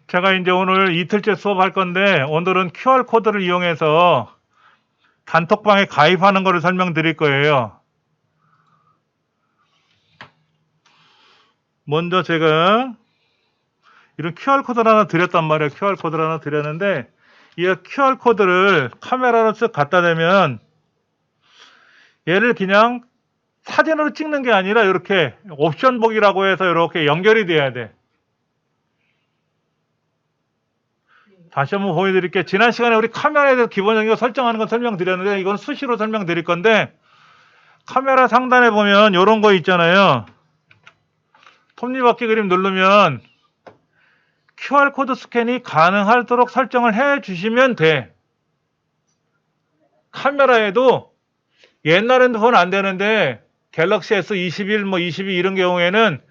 제가 이제 오늘 이틀째 수업할 건데 오늘은 QR코드를 이용해서 단톡방에 가입하는 것을 설명드릴 거예요. 먼저 제가 이런 QR코드를 하나 드렸단 말이에요. QR코드를 하나 드렸는데 이 QR코드를 카메라로 쓱 갖다 대면 얘를 그냥 사진으로 찍는 게 아니라 이렇게 옵션 보기라고 해서 이렇게 연결이 돼야 돼. 다시 한번 보여드릴게요. 지난 시간에 우리 카메라에 대해서 기본적인 거 설정하는 거 설명드렸는데 이건 수시로 설명드릴 건데 카메라 상단에 보면 이런 거 있잖아요. 톱니바퀴 그림 누르면 QR코드 스캔이 가능하도록 설정을 해 주시면 돼. 카메라에도 옛날 핸드폰 안 되는데 갤럭시 S21, 뭐 22 이런 경우에는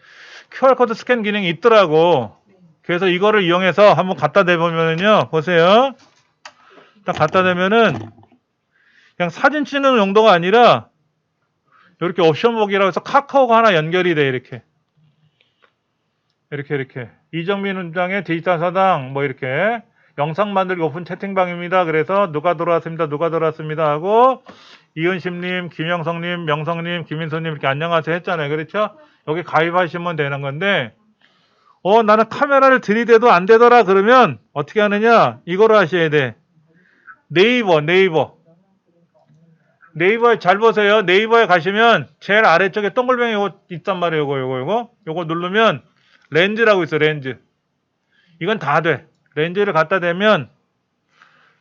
QR코드 스캔 기능이 있더라고. 그래서 이거를 이용해서 한번 갖다 대보면요. 보세요. 딱 갖다 대면은 그냥 사진 찍는 용도가 아니라 이렇게 옵션 보기라고 해서 카카오가 하나 연결이 돼. 이렇게. 이정민 원장의 디지털 사당 뭐 이렇게 영상 만들기 오픈 채팅방입니다. 그래서 누가 들어왔습니다 하고 이은심님, 김영성님, 명성님, 김인선님 이렇게 안녕하세요 했잖아요. 그렇죠? 여기 가입하시면 되는 건데 나는 카메라를 들이대도 안 되더라 그러면 어떻게 하느냐? 이거로 하셔야 돼. 네이버에 잘 보세요. 네이버에 가시면 제일 아래쪽에 동글뱅이 요거 있단 말이에요. 요거 누르면 렌즈라고 있어. 렌즈. 이건 다 돼. 렌즈를 갖다 대면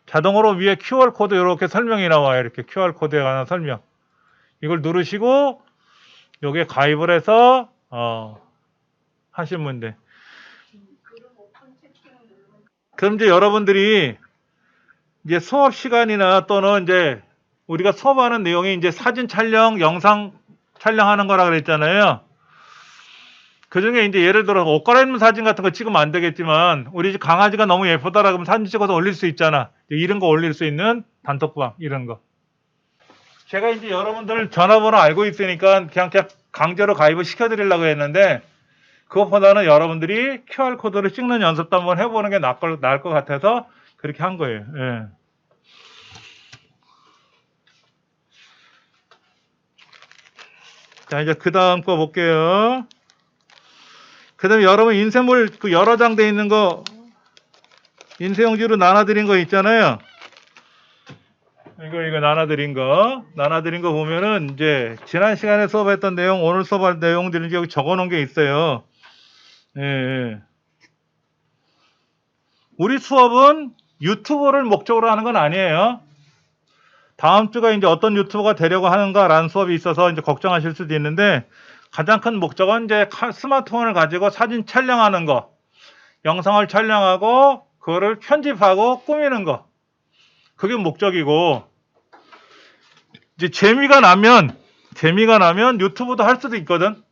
자동으로 위에 QR코드 이렇게 설명이 나와요. 이렇게 QR코드에 관한 설명. 이걸 누르시고 여기에 가입을 해서 하시면 돼. 그럼 이제 여러분들이 이제 수업 시간이나 또는 이제 우리가 수업하는 내용이 이제 사진 촬영, 영상 촬영하는 거라 그랬잖아요. 그 중에 이제 예를 들어 옷 갈아입는 사진 같은 거 찍으면 안 되겠지만 우리 집 강아지가 너무 예쁘다라 그러면 사진 찍어서 올릴 수 있잖아. 이런 거 올릴 수 있는 단톡방 이런 거. 제가 이제 여러분들 전화번호 알고 있으니까 그냥 강제로 가입을 시켜드리려고 했는데 그것보다는 여러분들이 QR코드를 찍는 연습도 한번 해보는 게 나을 것 같아서 그렇게 한 거예요. 예. 자, 이제 그 다음 거 볼게요. 그 다음에 여러분 인쇄물 그 여러 장 돼 있는 거 인쇄용지로 나눠드린 거 있잖아요. 이거 나눠드린 거 보면은 이제 지난 시간에 수업했던 내용, 오늘 수업할 내용들을 여기 적어 놓은 게 있어요. 예. 우리 수업은 유튜브를 목적으로 하는 건 아니에요. 다음 주가 이제 어떤 유튜버가 되려고 하는가라는 수업이 있어서 이제 걱정하실 수도 있는데 가장 큰 목적은 이제 스마트폰을 가지고 사진 촬영하는 거, 영상을 촬영하고 그거를 편집하고 꾸미는 거. 그게 목적이고 이제 재미가 나면 유튜브도 할 수도 있거든.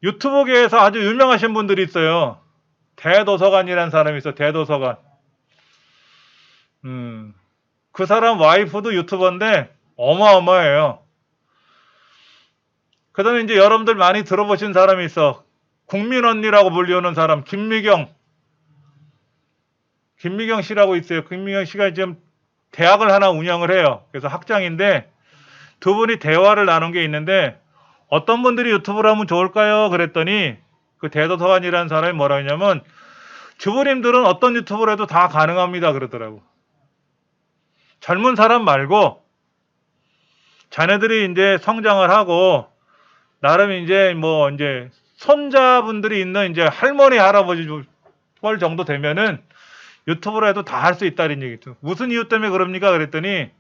유튜브계에서 아주 유명하신 분들이 있어요. 대도서관이라는 사람이 있어. 대도서관. 그 사람 와이프도 유튜버인데 어마어마해요. 그 다음에 이제 여러분들 많이 들어보신 사람이 있어. 국민 언니라고 불리우는 사람 김미경 씨라고 있어요. 김미경 씨가 지금 대학을 하나 운영을 해요. 그래서 학장인데 두 분이 대화를 나눈 게 있는데 어떤 분들이 유튜브를 하면 좋을까요? 그랬더니 그 대도서관이라는 사람이 뭐라 했냐면 주부님들은 어떤 유튜브를 해도 다 가능합니다 그러더라고. 젊은 사람 말고 자네들이 이제 성장을 하고 나름 이제 뭐 이제 손자분들이 있는 이제 할머니 할아버지 뻘 정도 되면은 유튜브로 해도 다 할 수 있다는 얘기죠. 무슨 이유 때문에 그럽니까? 그랬더니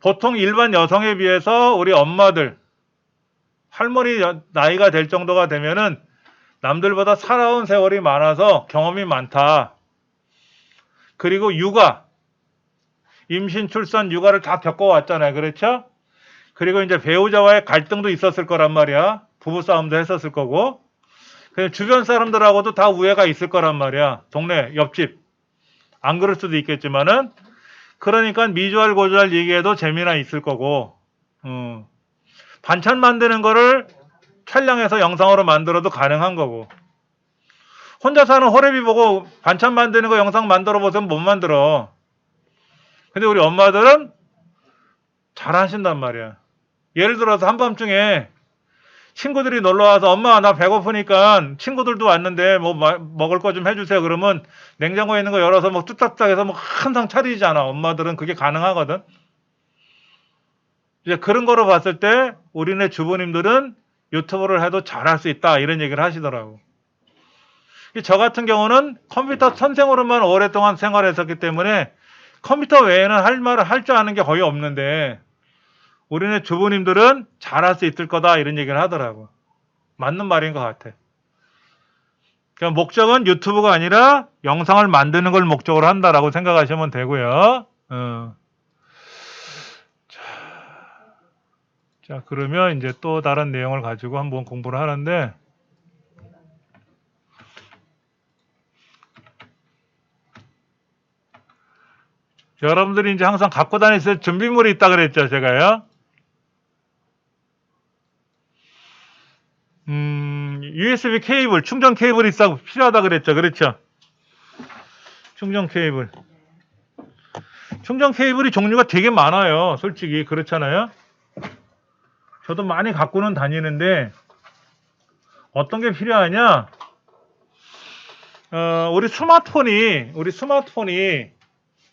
보통 일반 여성에 비해서 우리 엄마들 할머니 나이가 될 정도가 되면은 남들보다 살아온 세월이 많아서 경험이 많다. 그리고 육아, 임신, 출산, 육아를 다 겪어왔잖아요. 그렇죠? 그리고 이제 배우자와의 갈등도 있었을 거란 말이야. 부부싸움도 했었을 거고. 주변 사람들하고도 다 우애가 있을 거란 말이야. 동네, 옆집. 안 그럴 수도 있겠지만은. 그러니까 미주알 고주알 얘기해도 재미나 있을 거고. 반찬 만드는 거를 촬영해서 영상으로 만들어도 가능한 거고. 혼자 사는 호래비 보고 반찬 만드는 거 영상 만들어 보세요. 못 만들어. 근데 우리 엄마들은 잘 하신단 말이야. 예를 들어서 한밤중에 친구들이 놀러와서 엄마 나 배고프니까 친구들도 왔는데 뭐 먹을 거 좀 해주세요. 그러면 냉장고에 있는 거 열어서 뭐 뚝딱뚝딱 해서 뭐 한 상 차리잖아. 엄마들은 그게 가능하거든. 이제 그런 거로 봤을 때 우리네 주부님들은 유튜브를 해도 잘할 수 있다 이런 얘기를 하시더라고. 저 같은 경우는 컴퓨터 선생으로만 오랫동안 생활했었기 때문에 컴퓨터 외에는 할 줄 아는 게 거의 없는데 우리네 주부님들은 잘할 수 있을 거다 이런 얘기를 하더라고. 맞는 말인 것 같아. 그러니까 목적은 유튜브가 아니라 영상을 만드는 걸 목적으로 한다라고 생각하시면 되고요. 자, 그러면 이제 또 다른 내용을 가지고 한번 공부를 하는데, 여러분들이 이제 항상 갖고 다니실 준비물이 있다 그랬죠, 제가요. USB 케이블, 충전 케이블이 필요하다 그랬죠, 그렇죠? 충전 케이블. 충전 케이블이 종류가 되게 많아요, 솔직히. 그렇잖아요? 저도 많이 갖고는 다니는데, 어떤 게 필요하냐? 우리 스마트폰이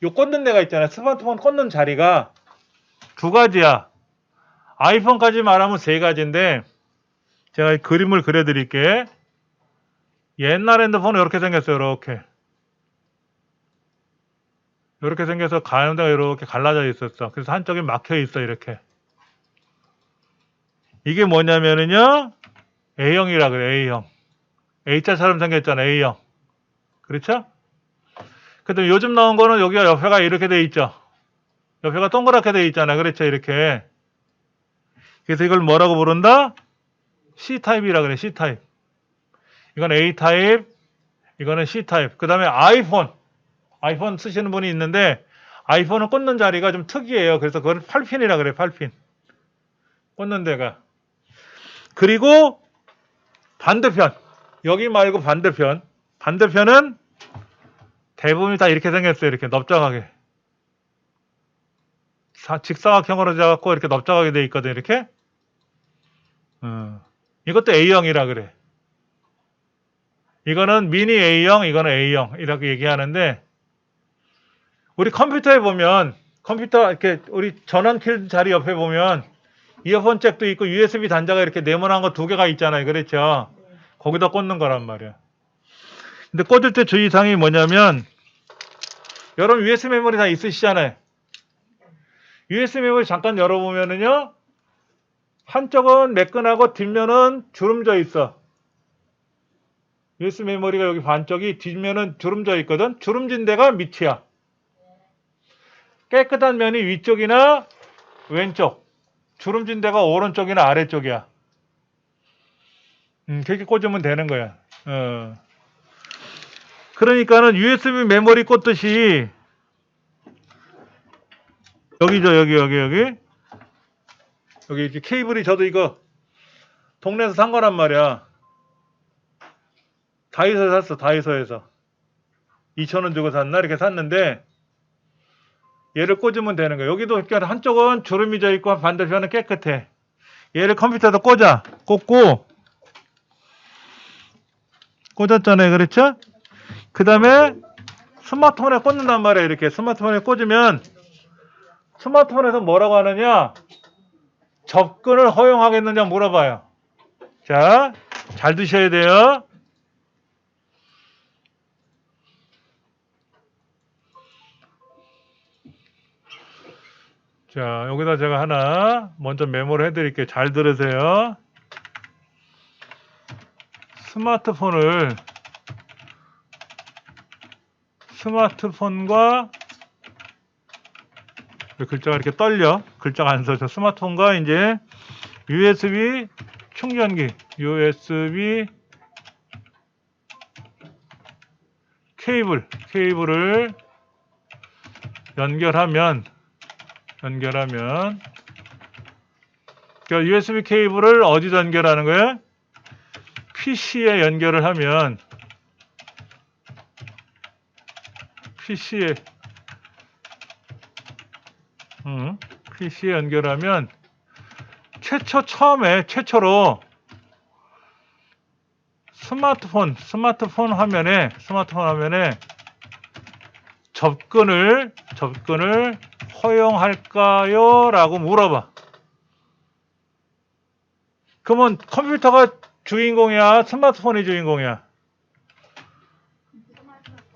요 꽂는 데가 있잖아요. 스마트폰 꽂는 자리가 두 가지야. 아이폰까지 말하면 세 가지인데 제가 그림을 그려드릴게. 옛날 핸드폰은 이렇게 생겼어요. 이렇게 생겨서 가운데가 이렇게 갈라져 있었어. 그래서 한쪽이 막혀 있어. 이렇게. 이게 뭐냐면은요, A형이라 그래. A형. A자처럼 생겼잖아. A형. 그렇죠? 근데 요즘 나온 거는 여기가 옆에가 이렇게 돼 있죠. 옆에가 동그랗게 돼 있잖아. 그렇죠? 이렇게. 그래서 이걸 뭐라고 부른다? C타입이라 그래. C타입. 이건 A타입, 이거는 C타입. 그 다음에 아이폰 쓰시는 분이 있는데 아이폰은 꽂는 자리가 좀 특이해요. 그래서 그걸 8핀이라 그래. 8핀. 꽂는 데가. 그리고 반대편. 여기 말고 반대편은 대부분이 다 이렇게 생겼어요. 이렇게 넓적하게. 직사각형으로 잡고 이렇게 넓적하게 돼 있거든. 이렇게. 이것도 A형이라 그래. 이거는 미니 A형, 이거는 A형 이렇게 얘기하는데, 우리 컴퓨터에 보면 컴퓨터 이렇게 우리 전원 킬 자리 옆에 보면 이어폰 잭도 있고 USB 단자가 이렇게 네모난 거 두 개가 있잖아요. 그렇죠? 거기다 꽂는 거란 말이야. 근데 꽂을 때 주의사항이 뭐냐면, 여러분 USB 메모리 다 있으시잖아요. USB 메모리 잠깐 열어보면은요, 한쪽은 매끈하고 뒷면은 주름져 있어. USB 메모리가 여기 반쪽이 뒷면은 주름져 있거든. 주름진 데가 밑이야. 깨끗한 면이 위쪽이나 왼쪽, 주름진 데가 오른쪽이나 아래쪽이야. 그렇게 꽂으면 되는 거야. 그러니까는 USB 메모리 꽂듯이 여기죠. 여기 이제 케이블이, 저도 이거 동네에서 산 거란 말이야. 다이소에서 샀어. 다이소에서 2,000원 주고 샀나 이렇게 샀는데, 얘를 꽂으면 되는 거야. 여기도 한쪽은 주름이 져 있고 반대편은 깨끗해. 얘를 컴퓨터에다 꽂았잖아요. 그렇죠? 그 다음에 스마트폰에 꽂는단 말이에요. 이렇게 스마트폰에 꽂으면 스마트폰에서 뭐라고 하느냐, 접근을 허용하겠느냐 물어봐요. 자, 잘 드셔야 돼요. 자, 여기다 제가 하나 먼저 메모를 해드릴게요. 잘 들으세요. 스마트폰과 글자가 이렇게 떨려. 글자가 안 써져. 스마트폰과 이제 USB 충전기, USB 케이블을 연결하면 그러니까 USB 케이블을 어디다 연결하는 거야? PC에 연결을 하면 PC에 PC에 연결하면 최초로 스마트폰 화면에 접근을 허용할까요? 라고 물어봐. 그러면 컴퓨터가 주인공이야? 스마트폰이 주인공이야?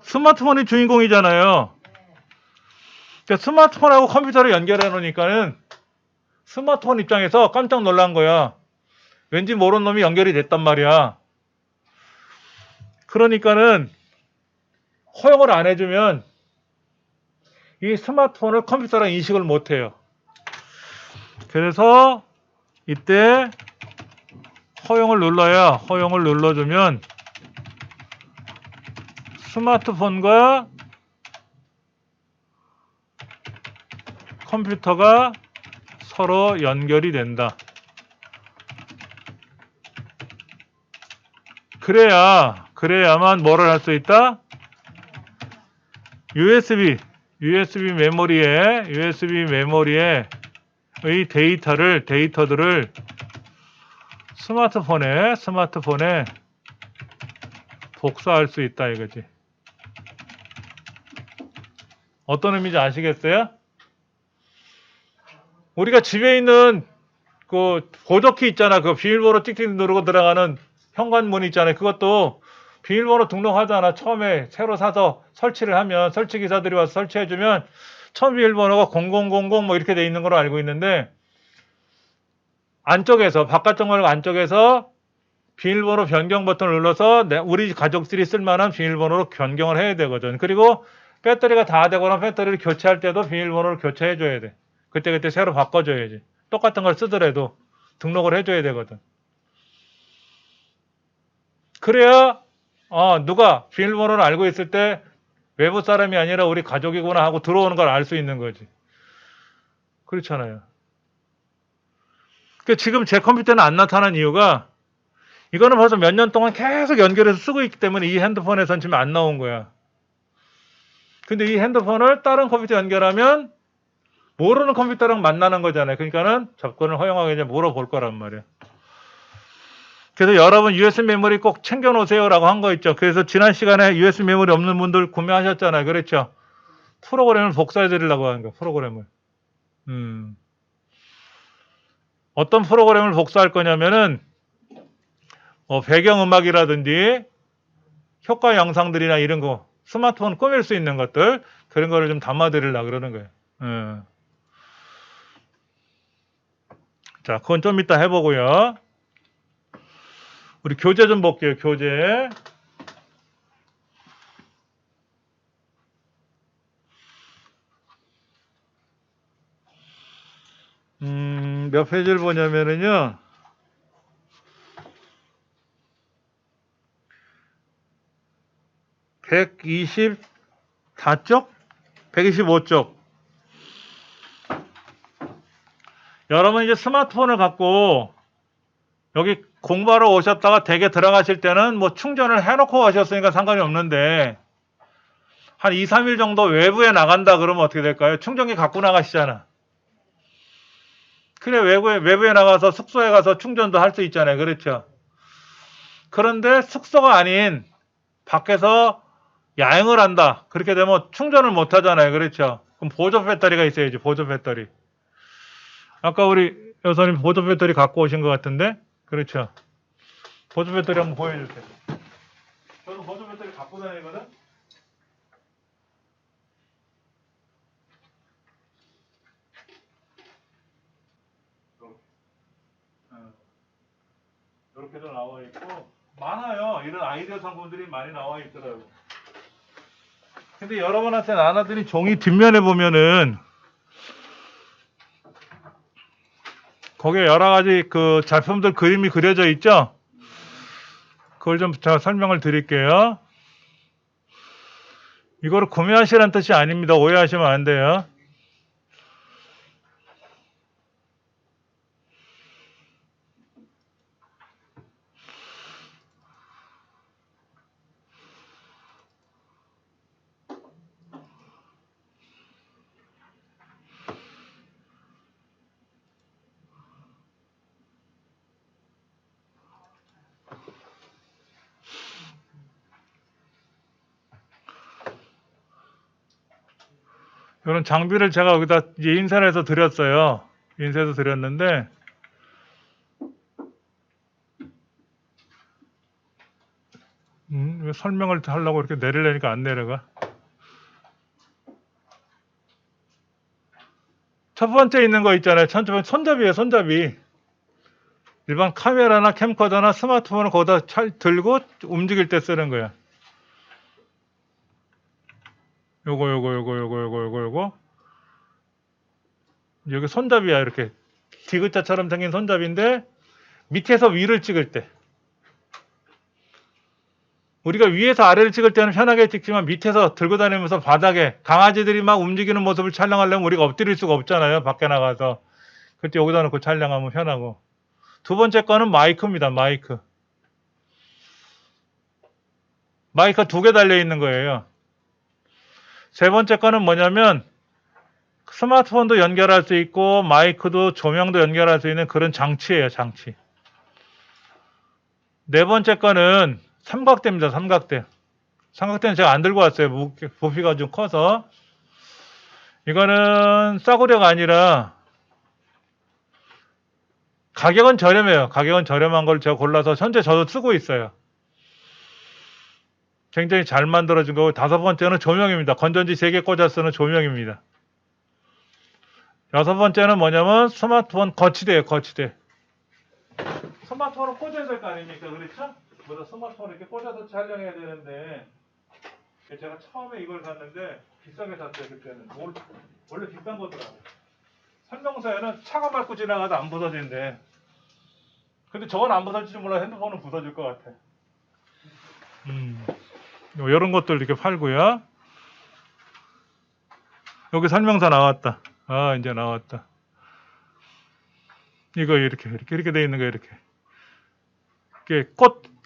스마트폰이 주인공이잖아요. 그러니까 스마트폰하고 컴퓨터를 연결해 놓으니까는 스마트폰 입장에서 깜짝 놀란 거야. 왠지 모르는 놈이 연결이 됐단 말이야. 그러니까는 허용을 안 해주면 이 스마트폰을 컴퓨터랑 인식을 못 해요. 그래서 이때 허용을 눌러주면 스마트폰과 컴퓨터가 서로 연결이 된다. 그래야만 뭐를 할 수 있다? USB 메모리에 의 데이터들을 스마트폰에 복사할 수 있다 이거지. 어떤 의미인지 아시겠어요? 우리가 집에 있는 그 보조키 있잖아. 그 비밀번호 찍찍 누르고 들어가는 현관문 있잖아요. 그것도 비밀번호 등록하잖아. 처음에 새로 사서 설치를 하면 설치기사들이 와서 설치해주면 처음 비밀번호가 0000 뭐 이렇게 돼 있는 걸로 알고 있는데 안쪽에서 바깥쪽 말고 안쪽에서 비밀번호 변경 버튼을 눌러서 우리 가족들이 쓸만한 비밀번호로 변경을 해야 되거든. 그리고 배터리가 다 되거나 배터리를 교체할 때도 비밀번호를 교체해 줘야 돼. 그때 새로 바꿔줘야지. 똑같은 걸 쓰더라도 등록을 해줘야 되거든. 그래야 누가 비밀번호를 알고 있을 때 외부 사람이 아니라 우리 가족이구나 하고 들어오는 걸 알 수 있는 거지. 그렇잖아요. 그러니까 지금 제 컴퓨터는 안 나타난 이유가 이거는 벌써 몇 년 동안 계속 연결해서 쓰고 있기 때문에 이 핸드폰에선 지금 안 나온 거야. 근데 이 핸드폰을 다른 컴퓨터 연결하면 모르는 컴퓨터랑 만나는 거잖아요. 그러니까는 접근을 허용하게 물어볼 거란 말이에요. 그래서 여러분 USB 메모리 꼭 챙겨 놓으세요라고 한 거 있죠. 그래서 지난 시간에 USB 메모리 없는 분들 구매하셨잖아요. 그렇죠? 프로그램을 복사해 드리려고 하는 거예요. 프로그램을. 어떤 프로그램을 복사할 거냐면은 배경음악이라든지 효과 영상들이나 이런 거 스마트폰 꾸밀 수 있는 것들 그런 거를 좀 담아 드리려고 그러는 거예요. 자, 그건 좀 이따 해보고요. 우리 교재 좀 볼게요. 교재. 몇 페이지를 보냐면은요. 124쪽? 125쪽. 여러분 이제 스마트폰을 갖고 여기 공부하러 오셨다가 댁에 들어가실 때는 뭐 충전을 해놓고 가셨으니까 상관이 없는데 한 2, 3일 정도 외부에 나간다 그러면 어떻게 될까요? 충전기 갖고 나가시잖아. 그래 외부에 나가서 숙소에 가서 충전도 할 수 있잖아요. 그렇죠? 그런데 숙소가 아닌 밖에서 야행을 한다. 그렇게 되면 충전을 못 하잖아요. 그렇죠? 그럼 보조 배터리가 있어야지. 보조 배터리. 아까 우리 여사님 보조 배터리 갖고 오신 것 같은데? 그렇죠? 보조 배터리 한번 보여주세요. 저도 보조 배터리 갖고 다니거든? 이렇게도 나와 있고 많아요. 이런 아이디어 상품들이 많이 나와 있더라고. 근데 여러분한테 나눠드린 종이 뒷면에 보면은 거기에 여러 가지 그 작품들 그림이 그려져 있죠? 그걸 좀 제가 설명을 드릴게요. 이거를 구매하시라는 뜻이 아닙니다. 오해하시면 안 돼요. 이런 장비를 제가 여기다 이제 인쇄해서 드렸어요. 인쇄해서 드렸는데, 왜 설명을 하려고 이렇게 내리려니까 안 내려가. 첫 번째 있는 거 있잖아요. 손잡이에요, 손잡이. 일반 카메라나 캠코더나 스마트폰을 거기다 들고 움직일 때 쓰는 거야. 요거. 여기 손잡이야, 이렇게. 디귿자처럼 생긴 손잡이인데, 밑에서 위를 찍을 때. 우리가 위에서 아래를 찍을 때는 편하게 찍지만 밑에서 들고 다니면서 바닥에 강아지들이 막 움직이는 모습을 촬영하려면 우리가 엎드릴 수가 없잖아요. 밖에 나가서. 그때 여기다 놓고 촬영하면 편하고. 두 번째 거는 마이크입니다. 마이크. 마이크가 2개 달려 있는 거예요. 세 번째 거는 뭐냐면 스마트폰도 연결할 수 있고 마이크도 조명도 연결할 수 있는 그런 장치예요. 장치. 네 번째 거는 삼각대입니다. 삼각대. 삼각대는 제가 안 들고 왔어요. 부피가 좀 커서. 이거는 싸구려가 아니라 가격은 저렴해요. 가격은 저렴한 걸 제가 골라서 현재 저도 쓰고 있어요. 굉장히 잘 만들어진 거고, 5번째는 조명입니다. 건전지 3개 꽂아 쓰는 조명입니다. 6번째는 뭐냐면 스마트폰 거치대예요. 거치대. 스마트폰을 꽂아야 될 거 아닙니까? 그렇죠? 보다 스마트폰을 이렇게 꽂아서 촬영해야 되는데, 제가 처음에 이걸 샀는데 비싸게 샀어요. 그때는 원래 비싼 거더라고요. 설명서에는 차가 밟고 지나가도 안 부서진대. 근데 저건 안 부서질지 몰라. 핸드폰은 부서질 것 같아. 이런 것들 이렇게 팔고요. 여기 설명서 나왔다. 아, 이제 나왔다. 이거 이렇게 돼 있는 거 이렇게.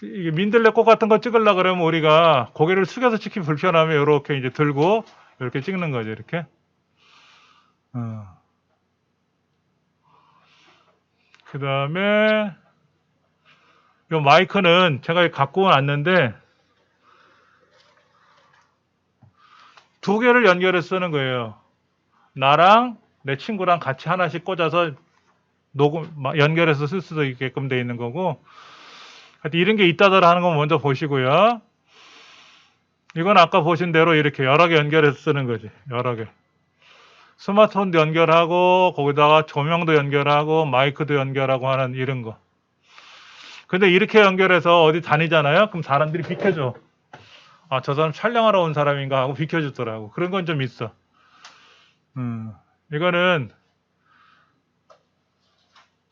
이게 민들레 꽃 같은 거 찍으려고 그러면 우리가 고개를 숙여서 찍기 불편하면 이렇게 이제 들고 이렇게 찍는 거죠. 이렇게. 그 다음에 이 마이크는 제가 갖고 왔는데 2개를 연결해서 쓰는 거예요. 나랑 내 친구랑 같이 하나씩 꽂아서 연결해서 쓸 수도 있게끔 돼 있는 거고, 하여튼 이런 게 있다더라 하는 건 먼저 보시고요. 이건 아까 보신 대로 이렇게 여러 개 연결해서 쓰는 거지. 여러 개. 스마트폰도 연결하고 거기다가 조명도 연결하고 마이크도 연결하고 하는 이런 거. 근데 이렇게 연결해서 어디 다니잖아요. 그럼 사람들이 비켜줘. 아, 저 사람 촬영하러 온 사람인가 하고 비켜주더라고. 그런 건 좀 있어. 이거는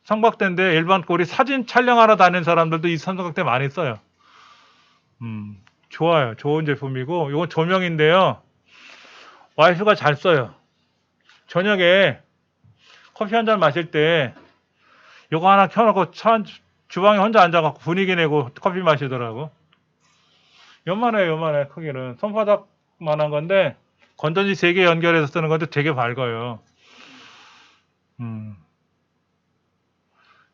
삼각대인데 일반 우리 사진 촬영하러 다니는 사람들도 이 삼각대 많이 써요. 좋아요. 좋은 제품이고, 이건 조명인데요. 와이프가 잘 써요. 저녁에 커피 한 잔 마실 때 이거 하나 켜놓고 주방에 혼자 앉아갖고 분위기 내고 커피 마시더라고. 요만해 크기는. 손바닥만한 건데 건전지 3개 연결해서 쓰는 건데 되게 밝아요.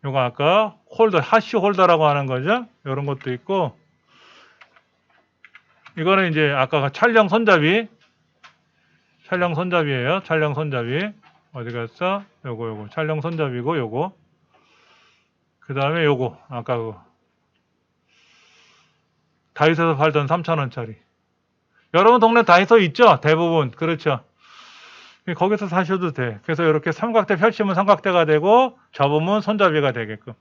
요거 아까 하시 홀더라고 하는 거죠. 이런 것도 있고, 이거는 이제 아까 촬영 손잡이에요. 촬영 손잡이. 어디 갔어? 요거 촬영 손잡이고, 요거. 그 다음에 요거 아까 다이소에서 팔던 3,000원짜리. 여러분 동네 다이소 있죠? 대부분. 그렇죠. 거기서 사셔도 돼. 그래서 이렇게 삼각대 펼치면 삼각대가 되고 접으면 손잡이가 되게끔.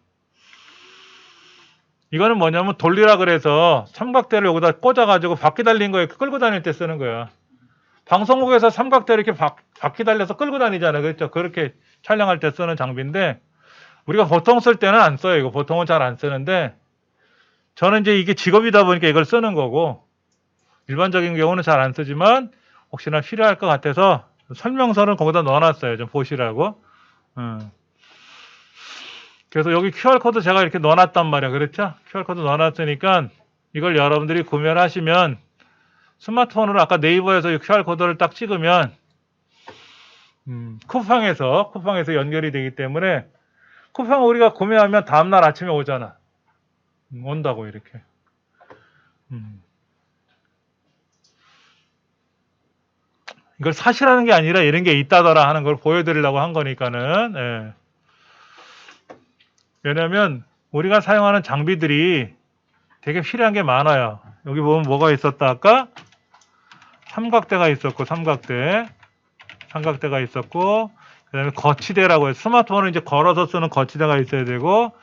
이거는 뭐냐면 돌리라 그래서 삼각대를 여기다 꽂아가지고 바퀴 달린 거에 끌고 다닐 때 쓰는 거야. 방송국에서 삼각대를 이렇게 바퀴 달려서 끌고 다니잖아요. 그렇죠? 그렇게 촬영할 때 쓰는 장비인데, 우리가 보통 쓸 때는 안 써요. 이거 보통은 잘 안 쓰는데, 저는 이제 이게 직업이다 보니까 이걸 쓰는 거고, 일반적인 경우는 잘 안 쓰지만 혹시나 필요할 것 같아서 설명서는 거기다 넣어놨어요. 좀 보시라고. 그래서 여기 QR코드 제가 이렇게 넣어놨단 말이야. 그렇죠? QR코드 넣어놨으니까 이걸 여러분들이 구매를 하시면 스마트폰으로 아까 네이버에서 이 QR코드를 딱 찍으면 쿠팡에서 연결이 되기 때문에, 쿠팡 우리가 구매하면 다음날 아침에 오잖아. 온다고 이렇게. 이걸 사실하는 게 아니라 이런 게 있다더라 하는 걸 보여드리려고 한 거니까는. 예. 왜냐면 우리가 사용하는 장비들이 되게 필요한 게 많아요. 여기 보면 뭐가 있었다 아까? 삼각대가 있었고, 삼각대가 있었고, 그 다음에 거치대라고 해서 스마트폰을 이제 걸어서 쓰는 거치대가 있어야 되고,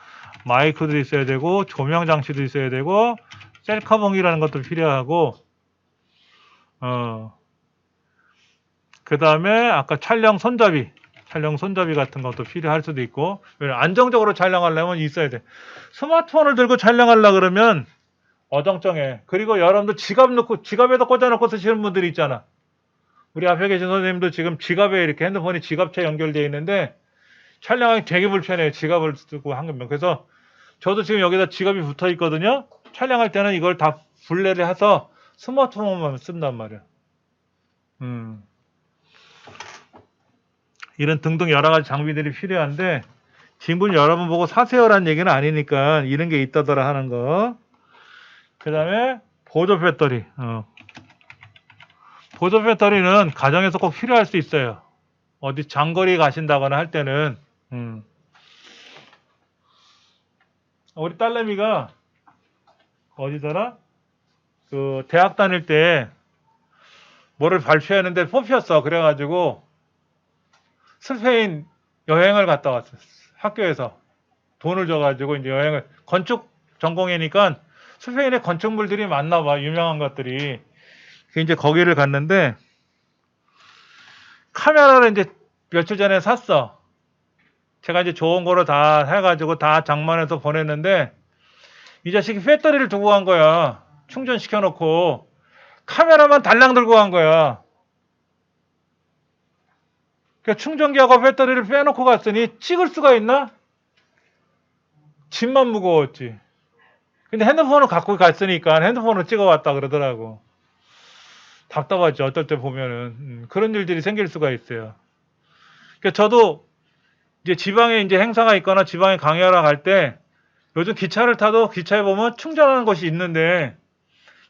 마이크도 있어야 되고, 조명 장치도 있어야 되고, 셀카봉이라는 것도 필요하고, 그 다음에 아까 촬영 손잡이 같은 것도 필요할 수도 있고, 안정적으로 촬영하려면 있어야 돼. 스마트폰을 들고 촬영하려고 그러면 어정쩡해. 그리고 여러분들 지갑에다 꽂아놓고 쓰시는 분들이 있잖아. 우리 앞에 계신 선생님도 지금 지갑에 이렇게 핸드폰이 지갑채 연결되어 있는데 촬영하기 되게 불편해요. 지갑을 쓰고 한 거면. 그래서 저도 지금 여기다 지갑이 붙어 있거든요. 촬영할 때는 이걸 다 분리를 해서 스마트폰만 쓴단 말이야. 이런 등등 여러 가지 장비들이 필요한데 지금 여러분 보고 사세요라는 얘기는 아니니까 이런 게 있다더라 하는 거. 그 다음에 보조 배터리. 보조 배터리는 가정에서 꼭 필요할 수 있어요. 어디 장거리 가신다거나 할 때는. 우리 딸내미가 어디더라? 그 대학 다닐 때 뭐를 발표했는데 뽑혔어. 그래가지고 스페인 여행을 갔다 왔어. 학교에서 돈을 줘가지고 이제 여행을, 건축 전공이니까 스페인에 건축물들이 많나 봐. 유명한 것들이. 이제 거기를 갔는데 카메라를 이제 며칠 전에 샀어. 제가 이제 좋은 거로 다 해가지고 다 장만해서 보냈는데 이 자식이 배터리를 두고 간 거야. 충전시켜 놓고 카메라만 달랑 들고 간 거야. 그러니까 충전기하고 배터리를 빼놓고 갔으니 찍을 수가 있나? 짐만 무거웠지. 근데 핸드폰을 갖고 갔으니까 핸드폰으로 찍어왔다 그러더라고. 답답하죠. 어떨 때 보면은. 그런 일들이 생길 수가 있어요. 그러니까 저도 이제 지방에 이제 행사가 있거나 지방에 강의하러 갈 때 요즘 기차를 타도 기차에 보면 충전하는 곳이 있는데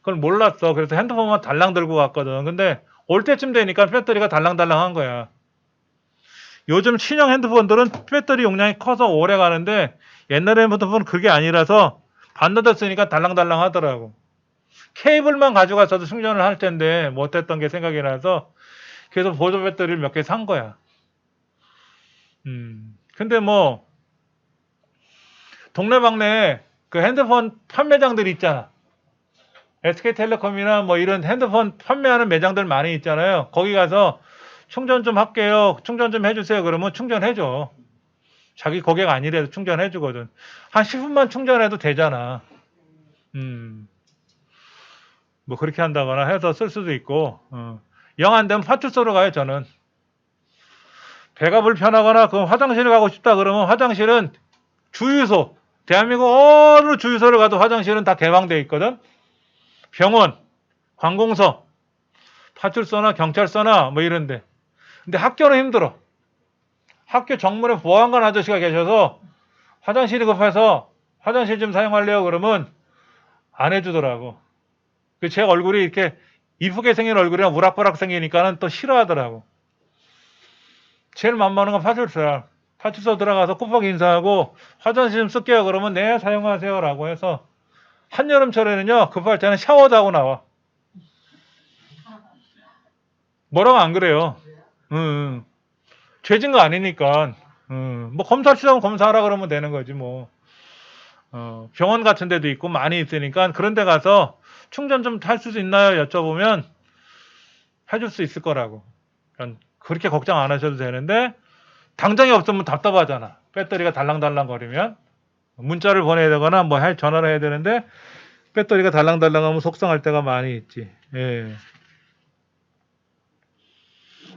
그걸 몰랐어. 그래서 핸드폰만 달랑 들고 갔거든. 근데 올 때쯤 되니까 배터리가 달랑달랑한 거야. 요즘 신형 핸드폰들은 배터리 용량이 커서 오래 가는데 옛날에 핸드폰은 그게 아니라서 반도됐으니까 달랑달랑 하더라고. 케이블만 가져가서도 충전을 할 텐데 못했던 게 생각이 나서 그래서 보조 배터리를 몇 개 산 거야. 근데 뭐 동네방네 그 핸드폰 판매장들이 있잖아. SK텔레콤이나 뭐 이런 핸드폰 판매하는 매장들 많이 있잖아요. 거기 가서 충전 좀 할게요. 충전 좀 해주세요. 그러면 충전해줘. 자기 고객 아니래도 충전해주거든. 한 10분만 충전해도 되잖아. 뭐 그렇게 한다거나 해서 쓸 수도 있고. 영 안 되면 파출소로 가요. 저는. 배가 불편하거나 그 화장실 가고 싶다 그러면 화장실은 주유소. 대한민국 어느 주유소를 가도 화장실은 다 개방되어 있거든. 병원, 관공서, 파출소나 경찰서나 뭐 이런데. 근데 학교는 힘들어. 학교 정문에 보안관 아저씨가 계셔서 화장실이 급해서 화장실 좀 사용하려고 그러면 안 해주더라고. 제 얼굴이 이렇게 이쁘게 생긴 얼굴이랑 우락부락 생기니까는 또 싫어하더라고. 제일 만만한 건 파출소야. 파출소 들어가서 꾸벅 인사하고 화장실 좀 쓸게요. 그러면 네, 사용하세요. 라고 해서 한여름철에는요, 급할 때는 샤워도 하고 나와. 뭐라고 안 그래요. 죄진 거 아니니까. 뭐 검사할 수 있으면 검사하라 그러면 되는 거지 뭐. 병원 같은 데도 있고 많이 있으니까 그런 데 가서 충전 좀 할 수 있나요? 여쭤보면 해줄 수 있을 거라고. 그러니까 그렇게 걱정 안 하셔도 되는데 당장에 없으면 답답하잖아. 배터리가 달랑달랑 거리면. 문자를 보내야 되거나 뭐 전화를 해야 되는데 배터리가 달랑달랑하면 속상할 때가 많이 있지. 예.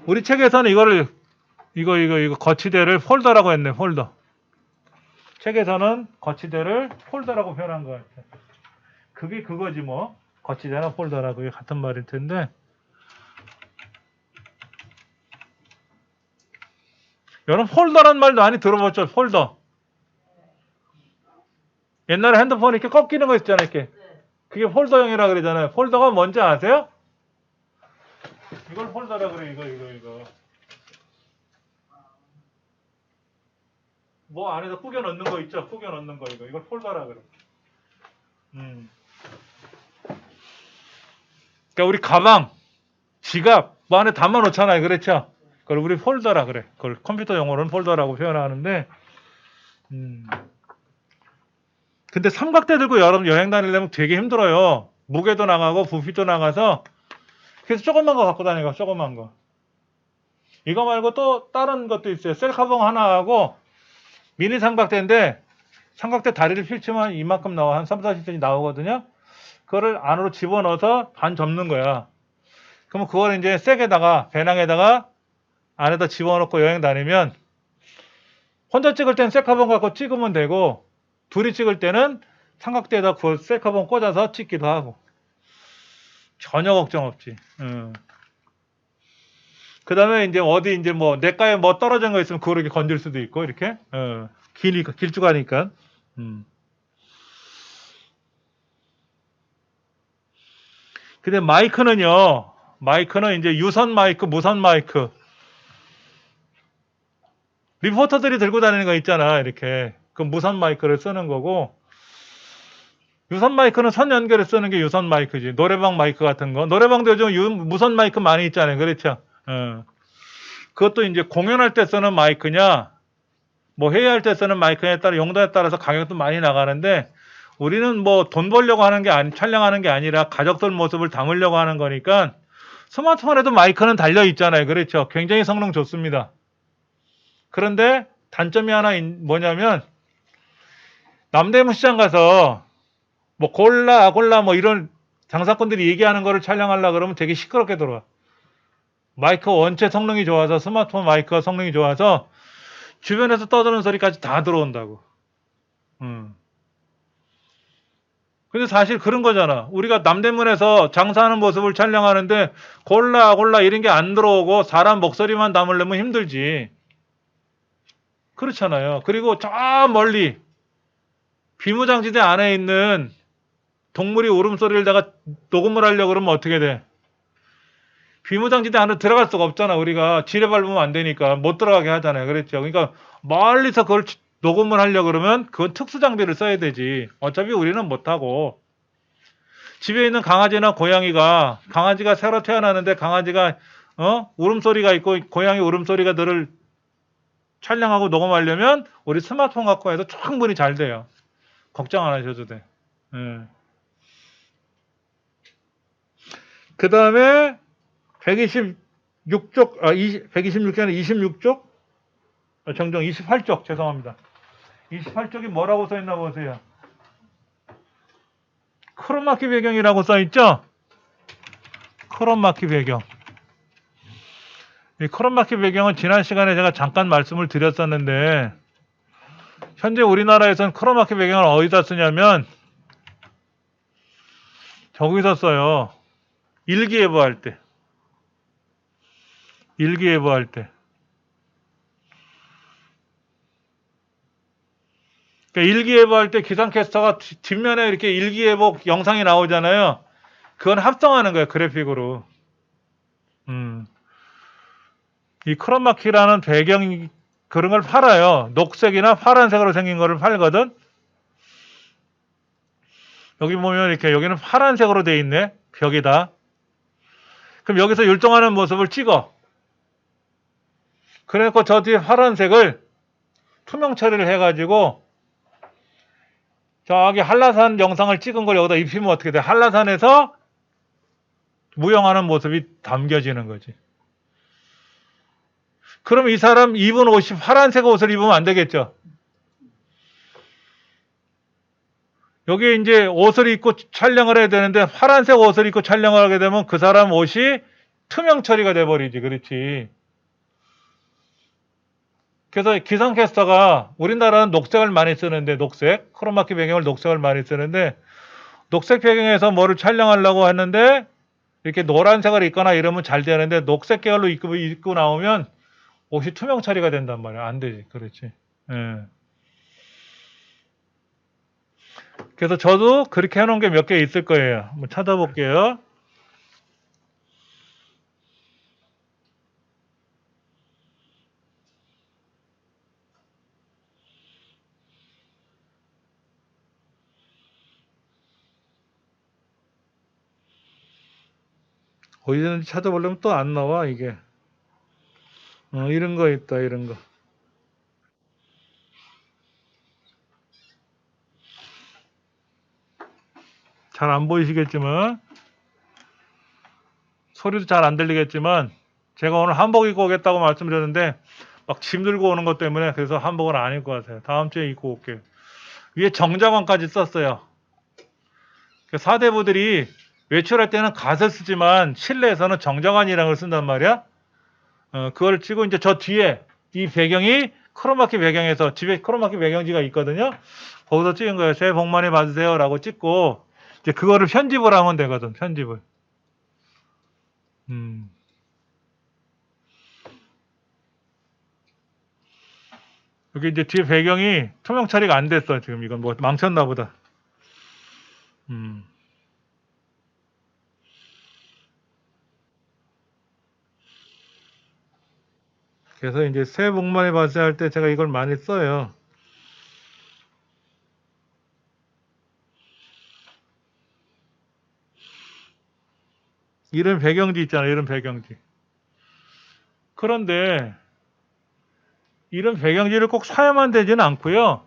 우리 책에서는 이거 거치대를 폴더라고 했네. 폴더. 책에서는 거치대를 폴더라고 표현한 것 같아. 그게 그거지 뭐. 거치대나 폴더라고 같은 말일 텐데. 여러분 폴더란 말도 많이 들어봤죠. 폴더. 옛날에 핸드폰 이렇게 꺾이는 거 있잖아요. 이렇게. 그게 폴더형이라 그러잖아요. 폴더가 뭔지 아세요? 이걸 폴더라 그래. 이거. 뭐 안에다 꾸겨 넣는 거 있죠? 꾸겨 넣는 거 이걸 폴더라 그래. 그러니까 우리 가방, 지갑 뭐 안에 담아 놓잖아요. 그렇죠? 그걸 우리 폴더라 그래. 그걸 컴퓨터 용어로는 폴더라고 표현하는데 근데 삼각대 들고 여행 다니려면 되게 힘들어요. 무게도 나가고 부피도 나가서 그래서 조그만 거 갖고 다니고 조그만 거. 이거 말고 또 다른 것도 있어요. 셀카봉 하나하고 미니 삼각대인데 삼각대 다리를 펼치면 이만큼 나와. 한 3, 40cm 나오거든요. 그거를 안으로 집어넣어서 반 접는 거야. 그러면 그걸 이제 백에다가 배낭에다가 안에다 집어넣고 여행 다니면 혼자 찍을 땐 셀카봉 갖고 찍으면 되고 둘이 찍을 때는 삼각대에다 그 셀카봉 꽂아서 찍기도 하고 전혀 걱정 없지. 그 다음에 이제 어디 이제 뭐 냇가에 뭐 떨어진 거 있으면 그걸 이렇게 건질 수도 있고 이렇게 길쭉하니까. 근데 마이크는 이제 유선 마이크, 무선 마이크. 리포터들이 들고 다니는 거 있잖아. 이렇게 그 무선 마이크를 쓰는 거고 유선 마이크는 선 연결해 쓰는 게 유선 마이크지. 노래방 마이크 같은 거. 노래방도 요즘 무선 마이크 많이 있잖아요. 그렇죠? 그것도 이제 공연할 때 쓰는 마이크냐 뭐 회의할 때 쓰는 마이크에 따라 용도에 따라서 가격도 많이 나가는데 우리는 뭐 돈 벌려고 하는 게 촬영하는 게 아니라 가족들 모습을 담으려고 하는 거니까 스마트폰에도 마이크는 달려 있잖아요. 그렇죠? 굉장히 성능 좋습니다. 그런데 단점이 하나 뭐냐면 남대문 시장 가서 뭐 골라 뭐 이런 장사꾼들이 얘기하는 거를 촬영하려고 그러면 되게 시끄럽게 들어와. 마이크 원체 성능이 좋아서 스마트폰 마이크가 성능이 좋아서 주변에서 떠드는 소리까지 다 들어온다고. 근데 사실 그런 거잖아. 우리가 남대문에서 장사하는 모습을 촬영하는데 골라 이런 게 안 들어오고 사람 목소리만 담으려면 힘들지. 그렇잖아요. 그리고 저 멀리 비무장지대 안에 있는 동물이 울음소리를 내가 녹음을 하려고 그러면 어떻게 돼? 비무장지대 안에 들어갈 수가 없잖아. 우리가 지뢰 밟으면 안 되니까 못 들어가게 하잖아요. 그랬죠. 그러니까 멀리서 그걸 녹음을 하려고 그러면 그건 특수 장비를 써야 되지. 어차피 우리는 못하고 집에 있는 강아지나 고양이가 강아지가 새로 태어나는데 강아지가 울음소리가 있고 고양이 울음소리가 들을 촬영하고 녹음하려면 우리 스마트폰 갖고 해도 충분히 잘 돼요. 걱정 안 하셔도 돼. 그 다음에 126쪽, 126이 아니라 26쪽? 정정 28쪽, 죄송합니다. 28쪽이 뭐라고 써있나 보세요. 크롬마키 배경이라고 써있죠? 크롬마키 배경. 이 크롬마키 배경은 지난 시간에 제가 잠깐 말씀을 드렸었는데 현재 우리나라에서는 크롬마키 배경을 어디다 쓰냐면 저기서 써요. 일기예보 할 때. 그러니까 일기예보 할 때 기상캐스터가 뒷면에 이렇게 일기예보 영상이 나오잖아요. 그건 합성하는 거예요. 그래픽으로. 이 크롬마키라는 배경 그런 걸 팔아요. 녹색이나 파란색으로 생긴 거를 팔거든. 여기 보면 이렇게 여기는 파란색으로 돼 있네. 벽에다. 그럼 여기서 율동하는 모습을 찍어. 그래놓고 저 뒤에 파란색을 투명 처리를 해가지고 저기 한라산 영상을 찍은 걸 여기다 입히면 어떻게 돼? 한라산에서 무용하는 모습이 담겨지는 거지. 그럼 이 사람 입은 옷이 파란색 옷을 입으면 안 되겠죠? 여기 이제 옷을 입고 촬영을 해야 되는데 파란색 옷을 입고 촬영을 하게 되면 그 사람 옷이 투명 처리가 돼버리지. 그렇지. 그래서 기상캐스터가 우리나라는 녹색을 많이 쓰는데 크롬마키 배경을 녹색을 많이 쓰는데 녹색 배경에서 뭐를 촬영하려고 했는데 이렇게 노란색을 입거나 이러면 잘 되는데 녹색 계열로 입고 나오면 옷이 투명 처리가 된단 말이야. 안 되지. 그렇지. 예. 그래서 저도 그렇게 해놓은 게 몇 개 있을 거예요. 한번 찾아볼게요. 어디든지 찾아보려면 또 안 나와 이게. 이런 거 있다, 이런 거. 잘 안 보이시겠지만, 소리도 잘 안 들리겠지만, 제가 오늘 한복 입고 오겠다고 말씀드렸는데 막 짐 들고 오는 것 때문에 그래서 한복을 안 입고 왔어요. 다음 주에 입고 올게요. 위에 정장관까지 썼어요. 사대부들이 외출할 때는 갓을 쓰지만 실내에서는 정장관이라는 걸 쓴단 말이야. 그걸 치고 이제 저 뒤에 이 배경이 크로마키 배경에서 집에 크로마키 배경지가 있거든요. 거기서 찍은 거예요. 새해 복 많이 받으세요 라고 찍고 이제 그거를 편집을 하면 되거든. 편집을. 여기 이제 뒤에 배경이 투명 처리가 안 됐어. 지금 이건 뭐 망쳤나 보다. 그래서 이제 새해 복 많이 받으세요 할 때 제가 이걸 많이 써요. 이런 배경지 있잖아요. 이런 배경지. 그런데 이런 배경지를 꼭 사야만 되지는 않고요.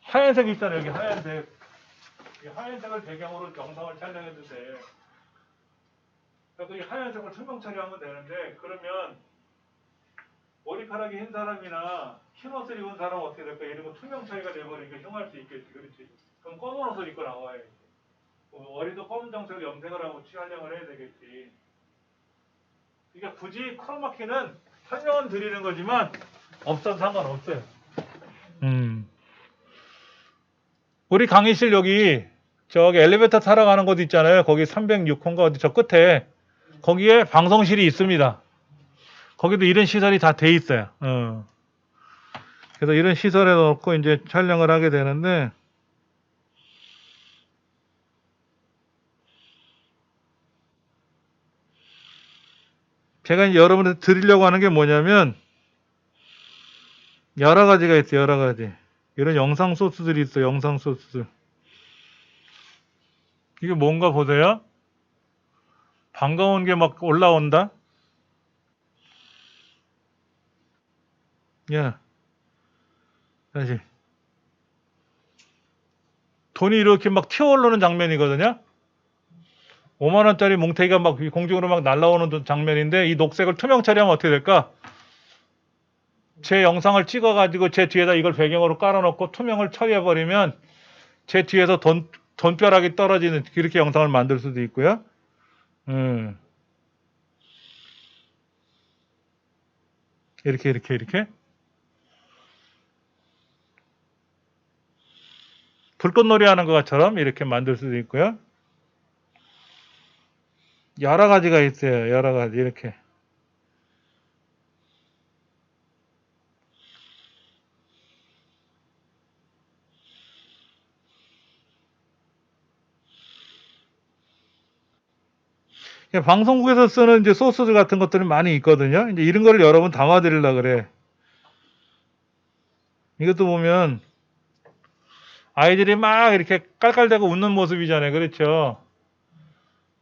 하얀색 있잖아요. 여기 하얀색. 이 하얀색을 배경으로 영상을 촬영했는데 그래서 이 하얀색을 투명 처리하면 되는데 그러면 머리카락이 흰 사람이나 흰 옷을 입은 사람은 어떻게 될까? 이런 거 투명 처리가 돼버리니까 흉할 수 있겠지. 그렇지. 그럼 검은 옷을 입고 나와야지. 머리도 검정색 염색을 하고 촬영을 해야 되겠지. 그러니까 굳이 크로마키는 설명은 드리는 거지만 없어도 상관없어요. 우리 강의실 여기 저기 엘리베이터 타러 가는 곳 있잖아요. 거기 306호인가 어디 저 끝에 거기에 방송실이 있습니다. 거기도 이런 시설이 다 돼 있어요. 그래서 이런 시설에 넣고 이제 촬영을 하게 되는데 제가 이제 여러분한테 드리려고 하는 게 뭐냐면 여러 가지가 있어요. 여러 가지. 이런 영상 소스들이 있어요. 영상 소스들. 이게 뭔가 보세요. 반가운 게 막 올라온다. 야, 다시. 돈이 이렇게 막 튀어오르는 장면이거든요. 5만 원짜리 뭉태기가 막 공중으로 막 날아오는 장면인데 이 녹색을 투명 처리하면 어떻게 될까? 제 영상을 찍어가지고 제 뒤에다 이걸 배경으로 깔아놓고 투명을 처리해버리면 제 뒤에서 돈벼락이 떨어지는 이렇게 영상을 만들 수도 있고요. 이렇게 불꽃놀이 하는 것처럼 이렇게 만들 수도 있고요. 여러 가지가 있어요. 여러 가지 이렇게. 방송국에서 쓰는 이제 소스들 같은 것들이 많이 있거든요. 이제 이런 거를 여러분 담아드리려고 그래. 이것도 보면 아이들이 막 이렇게 깔깔대고 웃는 모습이잖아요. 그렇죠?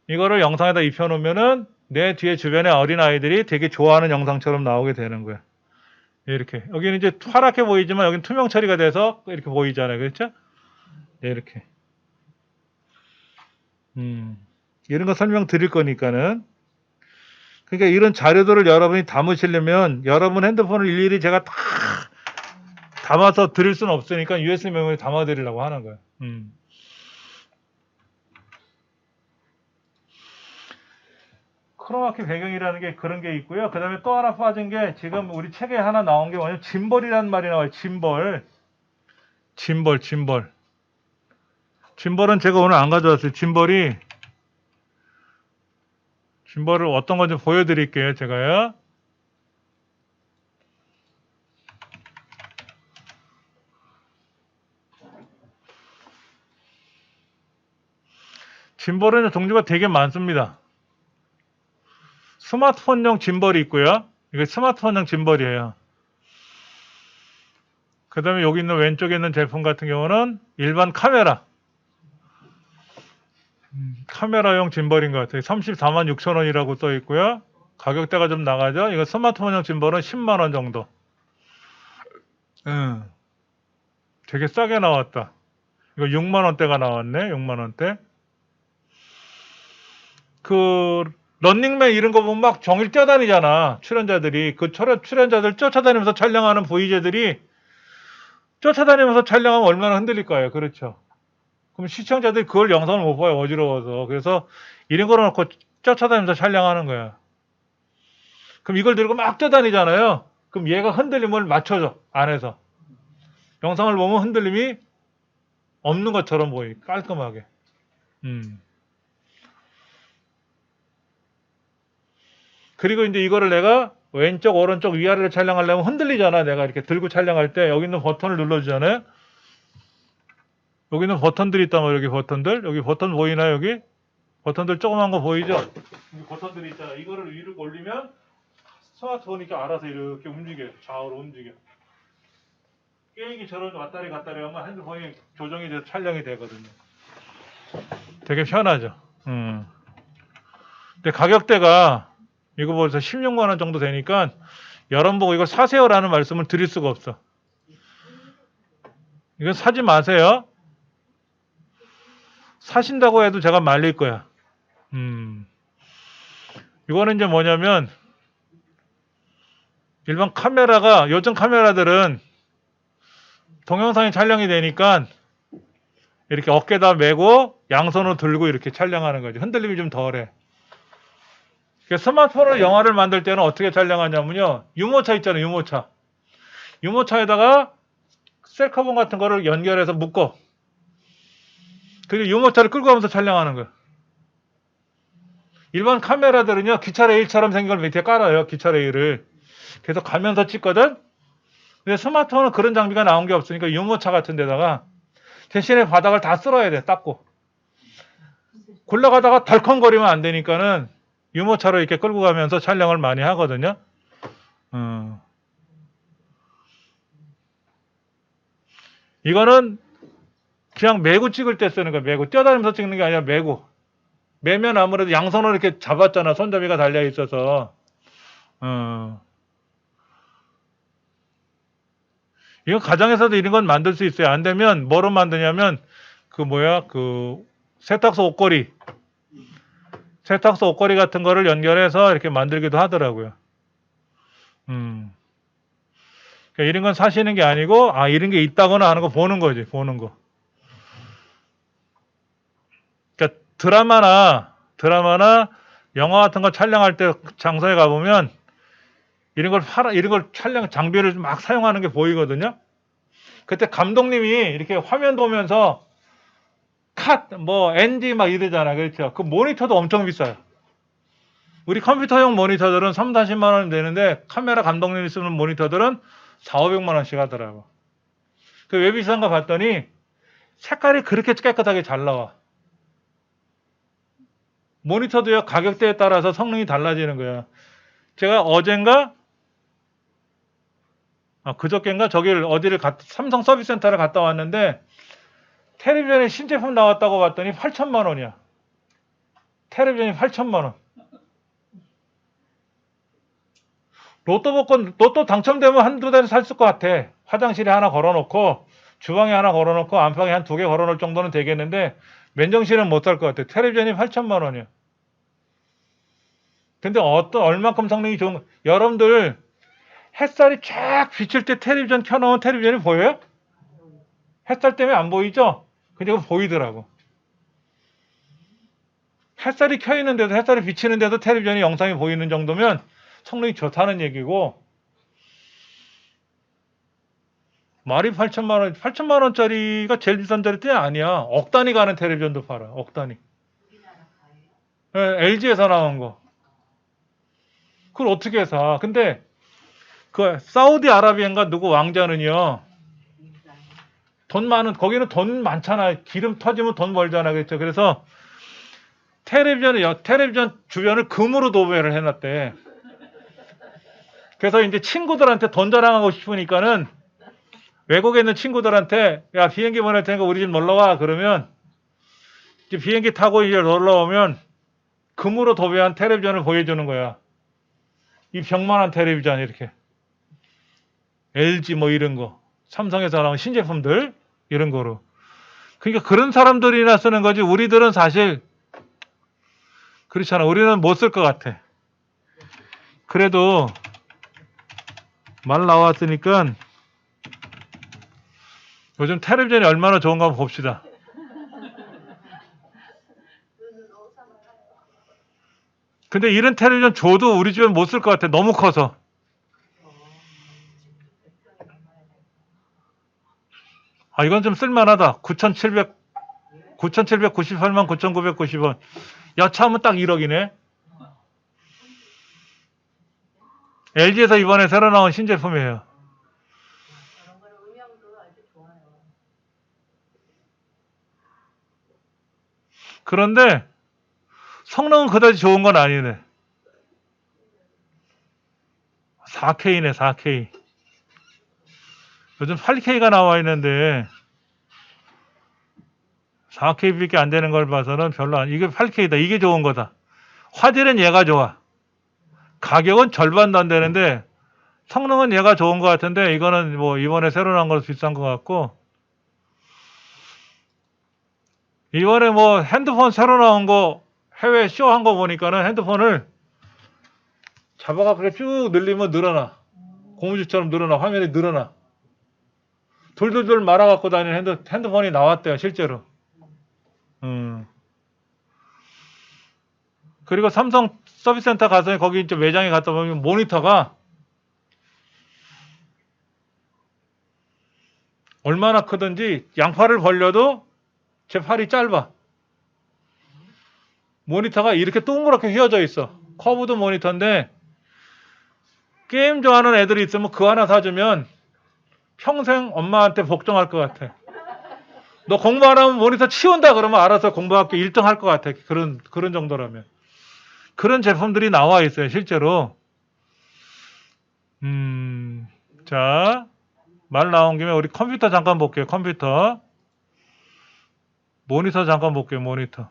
이거를 영상에다 입혀놓으면은 내 뒤에 주변의 어린 아이들이 되게 좋아하는 영상처럼 나오게 되는 거야. 이렇게. 여기는 이제 파랗게 보이지만 여기는 투명 처리가 돼서 이렇게 보이잖아요. 그렇죠? 이렇게. 이런 거 설명 드릴 거니까는. 그러니까 이런 자료들을 여러분이 담으시려면 여러분 핸드폰을 일일이 제가 다 담아서 드릴 수는 없으니까 USB 메모리 담아 드리려고 하는 거예요. 크로마키 배경이라는 게 그런 게 있고요. 그 다음에 또 하나 빠진 게 지금 우리 책에 하나 나온 게 뭐냐면 짐벌이라는 말이 나와요. 짐벌. 짐벌은 제가 오늘 안 가져왔어요. 짐벌을 어떤 건지 보여드릴게요. 제가요. 짐벌은 종류가 되게 많습니다. 스마트폰용 짐벌이 있고요. 이게 스마트폰용 짐벌이에요. 그 다음에 여기 있는 왼쪽에 있는 제품 같은 경우는 일반 카메라. 카메라용 짐벌인 것 같아요. 34만 6천 원이라고 써 있고요. 가격대가 좀 나가죠. 이거 스마트폰용 짐벌은 10만 원 정도. 되게 싸게 나왔다. 이거 6만 원대가 나왔네. 6만 원대. 그 런닝맨 이런 거 보면 막 정일 뛰어다니잖아. 출연자들이 그 출연자들 쫓아다니면서 촬영하는 보이제들이 쫓아다니면서 촬영하면 얼마나 흔들릴까요? 그렇죠. 그럼 시청자들이 그걸 영상을 못 봐요. 어지러워서. 그래서 이런 거 놓고 쫓아다니면서 촬영하는 거야. 그럼 이걸 들고 막 뛰어다니잖아요. 그럼 얘가 흔들림을 맞춰줘. 안에서. 영상을 보면 흔들림이 없는 것처럼 보이. 깔끔하게. 그리고 이제 이거를 내가 왼쪽, 오른쪽, 위아래를 촬영하려면 흔들리잖아. 내가 이렇게 들고 촬영할 때 여기 있는 버튼을 눌러주잖아요. 여기 있는 버튼들이 있단 말이에요. 여기 버튼들. 여기 버튼 보이나요? 여기? 버튼들 조그만 거 보이죠? 여기 버튼들이 있잖아. 이거를 위로 올리면 스마트폰이 이렇게 알아서 이렇게 움직여요. 좌우로 움직여. 게임기처럼 왔다리 갔다리 하면 핸드폰이 조정이 돼서 촬영이 되거든요. 되게 편하죠. 근데 가격대가 이거 벌써 16만 원 정도 되니까 여러분 보고 이걸 사세요라는 말씀을 드릴 수가 없어. 이건 사지 마세요. 사신다고 해도 제가 말릴 거야. 이거는 이제 뭐냐면 일반 카메라가 요즘 카메라들은 동영상이 촬영이 되니까 이렇게 어깨다 메고 양손으로 들고 이렇게 촬영하는 거지. 흔들림이 좀 덜해. 스마트폰으로 영화를 만들 때는 어떻게 촬영하냐면요. 유모차 있잖아요. 유모차. 유모차에다가 셀카봉 같은 거를 연결해서 묶어. 그리고 유모차를 끌고 가면서 촬영하는 거예요. 일반 카메라들은요. 기차 레일처럼 생긴 걸 밑에 깔아요. 기차 레일을. 그래서 가면서 찍거든. 근데 스마트폰은 그런 장비가 나온 게 없으니까 유모차 같은 데다가 대신에 바닥을 다 쓸어야 돼. 닦고. 굴러가다가 덜컹거리면 안 되니까는 유모차로 이렇게 끌고 가면서 촬영을 많이 하거든요. 이거는 그냥 메고 찍을 때 쓰는 거야. 메고 뛰어다니면서 찍는 게 아니라 메고. 메면 아무래도 양손으로 이렇게 잡았잖아. 손잡이가 달려 있어서. 이거 가정에서도 이런 건 만들 수 있어요. 안 되면 뭐로 만드냐면 그 세탁소 옷걸이. 세탁소 옷걸이 같은 거를 연결해서 이렇게 만들기도 하더라고요. 그러니까 이런 건 사시는 게 아니고 이런 게 있다거나 하는 거 보는 거지. 보는 거. 그러니까 드라마나 영화 같은 거 촬영할 때 장소에 가보면 이런 걸 촬영 장비를 막 사용하는 게 보이거든요. 그때 감독님이 이렇게 화면 보면서 NG 막 이러잖아. 그렇죠. 그 모니터도 엄청 비싸요. 우리 컴퓨터용 모니터들은 3, 40만 원 되는데 카메라 감독님이 쓰는 모니터들은 4, 500만 원씩 하더라고. 그 왜 비싼가 봤더니 색깔이 그렇게 깨끗하게 잘 나와. 모니터도요. 가격대에 따라서 성능이 달라지는 거야. 제가 그저께인가 삼성 서비스 센터를 갔다 왔는데 텔레비전에 신제품 나왔다고 봤더니 8천만 원이야. 텔레비전이 8천만 원. 로또 당첨되면 한두 대는 살 것 같아. 화장실에 하나 걸어놓고 주방에 하나 걸어놓고 안방에 한 2개 걸어놓을 정도는 되겠는데 맨정신은 못 살 것 같아. 텔레비전이 8천만 원이야. 근데 얼만큼 성능이 좋은 여러분들 햇살이 쫙 비칠 때 텔레비전 켜놓은 텔레비전이 보여요? 햇살 때문에 안 보이죠? 근데 그거 보이더라고. 햇살이 켜있는데도 햇살이 비치는데도 텔레비전이 영상이 보이는 정도면 성능이 좋다는 얘기고 말이 8천만 원, 8천만 원짜리가 제일 비싼 자리대 아니야. 억 단위 가는 텔레비전도 팔아. 억 단위. 네, LG에서 나온 거. 그걸 어떻게 사? 근데 그 사우디아라비아인가 누구 왕자는요. 거기는 돈 많잖아. 기름 터지면 돈 벌잖아. 그렇죠. 그래서 텔레비전 주변을 금으로 도배를 해놨대. 그래서 이제 친구들한테 돈 자랑하고 싶으니까는 외국에 있는 친구들한테 야 비행기 보낼 테니까 우리 집 놀러와 그러면 이제 비행기 타고 이제 놀러 오면 금으로 도배한 텔레비전을 보여주는 거야. 이 벽만한 텔레비전 이렇게. LG 뭐 이런 거. 삼성에서 나온 신제품들 이런 거로. 그러니까 그런 사람들이나 쓰는 거지 우리들은 사실 그렇잖아. 우리는 못 쓸 것 같아. 그래도 말 나왔으니까 요즘 텔레비전이 얼마나 좋은가 한번 봅시다. 근데 이런 텔레비전 줘도 우리 집엔 못 쓸 것 같아. 너무 커서. 아, 이건 좀 쓸만하다. 9,798만 9,990원. 여차하면 딱 1억이네. LG에서 이번에 새로 나온 신제품이에요. 그런데 성능은 그다지 좋은 건 아니네. 4K네, 4K. 요즘 8K가 나와 있는데 4K밖에 안 되는 걸 봐서는 별로 안, 이게 8K다. 이게 좋은 거다. 화질은 얘가 좋아. 가격은 절반도 안 되는데 성능은 얘가 좋은 것 같은데 이거는 뭐 이번에 새로 나온 거라서 비싼 것 같고 이번에 뭐 핸드폰 새로 나온 거 해외 쇼 한 거 보니까는 핸드폰을 잡아가 그렇게 쭉 늘리면 늘어나. 고무줄처럼 늘어나. 화면이 늘어나. 돌돌돌 말아갖고 다니는 핸드폰이 나왔대요, 실제로. 그리고 삼성 서비스 센터 가서 거기 이제 매장에 갔다 보면 모니터가 얼마나 크든지 양팔을 벌려도 제 팔이 짧아. 모니터가 이렇게 동그랗게 휘어져 있어. 커브드 모니터인데 게임 좋아하는 애들이 있으면 그거 하나 사주면 평생 엄마한테 복종할 것 같아. 너 공부 안 하면 모니터 치운다 그러면 알아서 공부학교 1등 할 것 같아. 그런 정도라면. 그런 제품들이 나와 있어요, 실제로. 자, 말 나온 김에 우리 컴퓨터 잠깐 볼게요, 컴퓨터. 모니터 잠깐 볼게요, 모니터.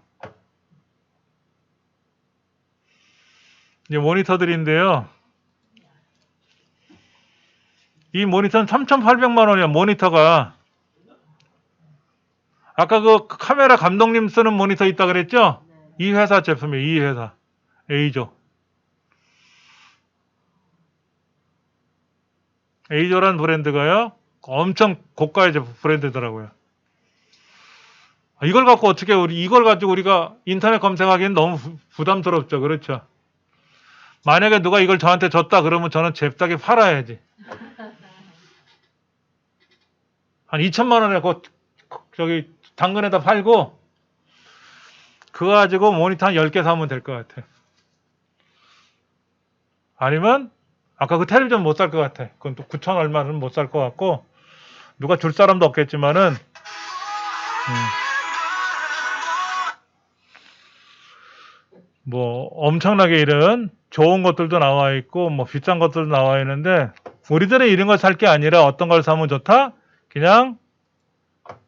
이제 모니터들인데요. 이 모니터는 3,800만 원이야, 모니터가. 아까 그 카메라 감독님 쓰는 모니터 있다 그랬죠? 이 회사 제품이에요, 이 회사. 에이조. 에이조란 브랜드가요. 엄청 고가의 브랜드더라고요. 이걸 갖고 어떻게 이걸 가지고 우리가 인터넷 검색하기엔 너무 부담스럽죠. 그렇죠. 만약에 누가 이걸 저한테 줬다 그러면 저는 잽싸게 팔아야지. 한 2천만 원에 저기 당근에다 팔고 그거 가지고 모니터 한 10개 사면 될 것 같아. 아니면 아까 그 텔레비전 못 살 것 같아. 그건 또 9천 얼마는 못 살 것 같고 누가 줄 사람도 없겠지만은 뭐 엄청나게 이런 좋은 것들도 나와 있고 뭐 비싼 것들도 나와 있는데 우리들은 이런 걸 살 게 아니라 어떤 걸 사면 좋다? 그냥